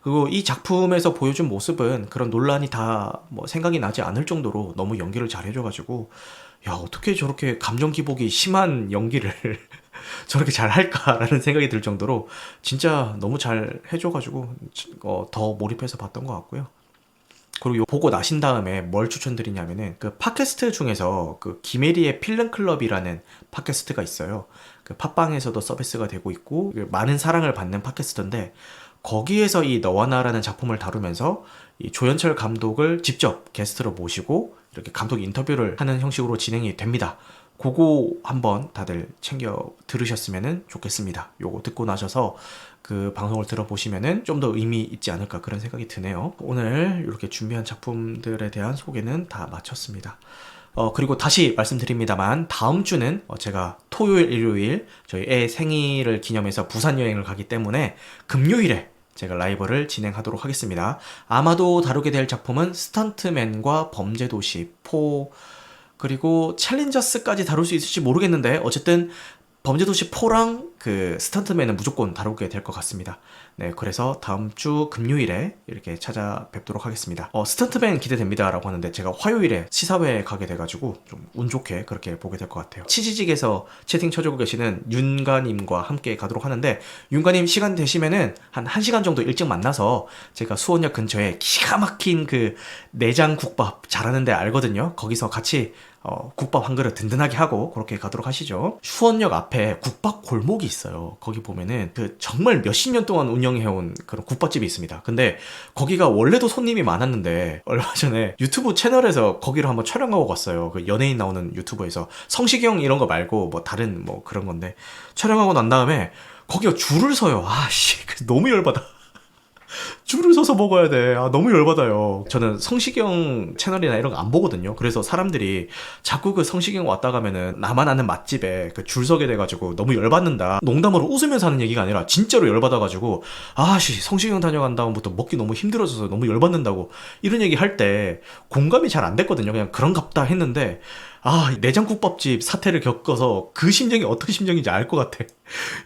그리고 이 작품에서 보여준 모습은 그런 논란이 다 생각이 나지 않을 정도로 너무 연기를 잘 해줘가지고 어떻게 저렇게 감정 기복이 심한 연기를 저렇게 잘 할까라는 생각이 들 정도로 진짜 너무 잘 해줘가지고 더 몰입해서 봤던 것 같고요. 그리고 이거 보고 나신 다음에 뭘 추천드리냐면은 그 팟캐스트 중에서 그 김혜리의 필름클럽이라는 팟캐스트가 있어요. 그 팟빵에서도 서비스가 되고 있고 많은 사랑을 받는 팟캐스트인데 거기에서 이 너와 나라는 작품을 다루면서 이 조연철 감독을 직접 게스트로 모시고 이렇게 감독 인터뷰를 하는 형식으로 진행이 됩니다. 그거 한번 다들 챙겨 들으셨으면 좋겠습니다. 요거 듣고 나셔서 그 방송을 들어보시면은 좀 더 의미 있지 않을까 그런 생각이 드네요. 오늘 이렇게 준비한 작품들에 대한 소개는 다 마쳤습니다. 그리고 다시 말씀드립니다만 다음 주는 제가 토요일, 일요일 저희 애 생일을 기념해서 부산 여행을 가기 때문에 금요일에 제가 라이브를 진행하도록 하겠습니다. 아마도 다루게 될 작품은 스턴트맨과 범죄도시 4 그리고 챌린저스까지 다룰 수 있을지 모르겠는데 어쨌든 범죄도시 4랑 그 스턴트맨은 무조건 다루게 될 것 같습니다. 네, 그래서 다음 주 금요일에 이렇게 찾아뵙도록 하겠습니다. 스턴트맨 기대됩니다 라고 하는데 제가 화요일에 시사회에 가게 돼가지고 좀 운 좋게 그렇게 보게 될 것 같아요. 치지직에서 채팅 쳐주고 계시는 윤가님과 함께 가도록 하는데 윤가님 시간 되시면은 한 1시간 정도 일찍 만나서 제가 수원역 근처에 기가 막힌 그 내장국밥 잘하는 데 알거든요. 거기서 같이 국밥 한 그릇 든든하게 하고 그렇게 가도록 하시죠. 수원역 앞에 국밥 골목이 있어요. 거기 보면은 그 정말 몇십 년 동안 운영해온 그런 국밥집이 있습니다. 근데 거기가 원래도 손님이 많았는데 얼마 전에 유튜브 채널에서 거기를 한번 촬영하고 갔어요. 그 연예인 나오는 유튜버에서 성시경 이런 거 말고 뭐 다른 뭐 그런 건데 촬영하고 난 다음에 거기가 줄을 서요. 아씨 너무 열받아. 줄을 서서 먹어야 돼. 아, 너무 열받아요. 저는 성시경 채널이나 이런 거 안 보거든요. 그래서 사람들이 자꾸 그 성시경 왔다 가면은 나만 아는 맛집에 그 줄 서게 돼가지고 너무 열받는다. 농담으로 웃으면서 하는 얘기가 아니라 진짜로 열받아가지고 아씨 성시경 다녀간 다음부터 먹기 너무 힘들어져서 너무 열받는다고 이런 얘기 할 때 공감이 잘 안 됐거든요. 그냥 그런갑다 했는데 내장국밥집 사태를 겪어서 그 심정이 어떤 심정인지 알 것 같아.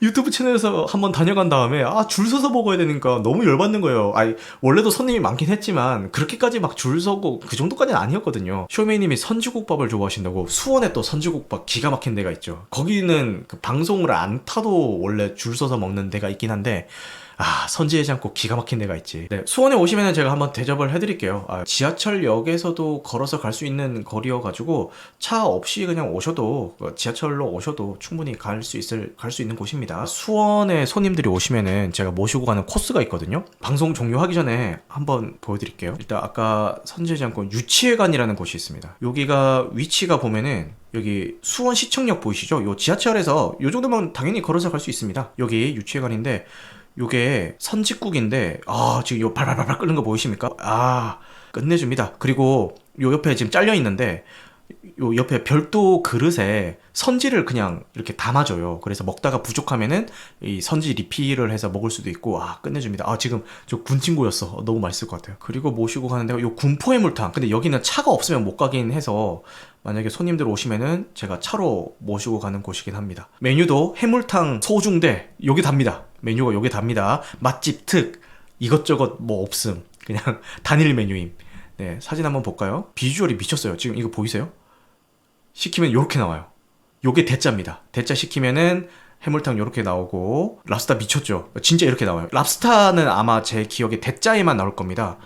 유튜브 채널에서 한번 다녀간 다음에 줄 서서 먹어야 되니까 너무 열받는 거예요. 원래도 손님이 많긴 했지만 그렇게까지 막 줄 서고 그 정도까지는 아니었거든요. 쇼메이님이 선지국밥을 좋아하신다고 수원에 또 선지국밥 기가 막힌 데가 있죠. 거기는 그 방송을 안 타도 원래 줄 서서 먹는 데가 있긴 한데 선지해장국 기가 막힌 데가 있지. 네, 수원에 오시면 제가 한번 대접을 해드릴게요. 지하철역에서도 걸어서 갈 수 있는 거리여가지고 차 없이 그냥 오셔도 지하철로 오셔도 충분히 갈 수 있는 곳입니다. 수원에 손님들이 오시면은 제가 모시고 가는 코스가 있거든요. 방송 종료하기 전에 한번 보여드릴게요. 일단 아까 선지해장국 유치회관이라는 곳이 있습니다. 여기가 위치가 보면은 여기 수원시청역 보이시죠? 요 지하철에서 요 정도면 당연히 걸어서 갈 수 있습니다. 여기 유치회관인데 요게 선짓국인데 지금 요 발발발 끓는 거 보이십니까? 끝내줍니다. 그리고 요 옆에 지금 잘려 있는데 요 옆에 별도 그릇에 선지를 그냥 이렇게 담아줘요. 그래서 먹다가 부족하면은 이 선지 리필을 해서 먹을 수도 있고 끝내줍니다. 지금 저 군친구였어. 너무 맛있을 것 같아요. 그리고 모시고 가는 데가 요 군포 해물탕. 근데 여기는 차가 없으면 못 가긴 해서 만약에 손님들 오시면은 제가 차로 모시고 가는 곳이긴 합니다. 메뉴도 해물탕 소중대 요게 답니다. 메뉴가 요게 답니다. 맛집 특 이것저것 뭐 없음. 그냥 단일 메뉴임. 네, 사진 한번 볼까요? 비주얼이 미쳤어요. 지금 이거 보이세요? 시키면 요렇게 나와요. 요게 대짜입니다. 대짜 시키면은 해물탕 요렇게 나오고 랍스타 미쳤죠? 진짜 이렇게 나와요. 랍스타는 아마 제 기억에 대짜에만 나올 겁니다.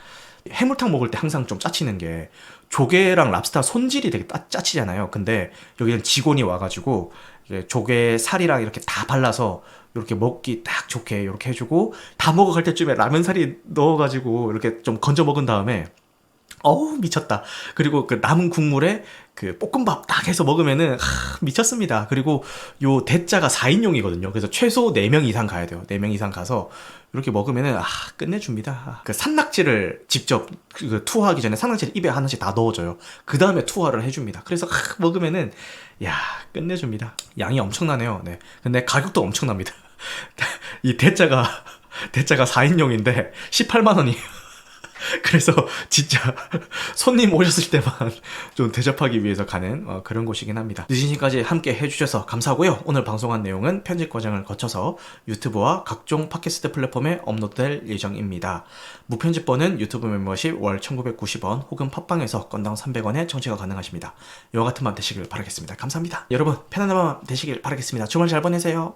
해물탕 먹을 때 항상 좀 짜치는 게 조개랑 랍스타 손질이 되게 짜치잖아요. 근데 여기는 직원이 와가지고 조개 살이랑 이렇게 다 발라서 이렇게 먹기 딱 좋게 이렇게 해주고 다 먹어갈 때쯤에 라면사리 넣어가지고 이렇게 좀 건져 먹은 다음에 미쳤다. 그리고 그 남은 국물에 그 볶음밥 딱 해서 먹으면은 미쳤습니다. 그리고 요 대짜가 4인용이거든요. 그래서 최소 4명 이상 가야 돼요. 4명 이상 가서 이렇게 먹으면은 끝내줍니다. 그 산낙지를 직접 그 투하하기 전에 산낙지를 입에 하나씩 다 넣어줘요. 그 다음에 투하를 해줍니다. 그래서 먹으면은 끝내줍니다. 양이 엄청나네요. 네. 근데 가격도 엄청납니다. 이 대짜가 4인용인데 18만 원이에요. 그래서 진짜 손님 오셨을 때만 좀 대접하기 위해서 가는 그런 곳이긴 합니다. 늦은 시간까지 함께 해주셔서 감사하고요. 오늘 방송한 내용은 편집 과정을 거쳐서 유튜브와 각종 팟캐스트 플랫폼에 업로드될 예정입니다. 무편집본은 유튜브 멤버십 월 1990원 혹은 팟빵에서 건당 300원에 청취가 가능하십니다. 이와 같은 밤 되시길 바라겠습니다. 감사합니다. 여러분 편안한 밤 되시길 바라겠습니다. 주말 잘 보내세요.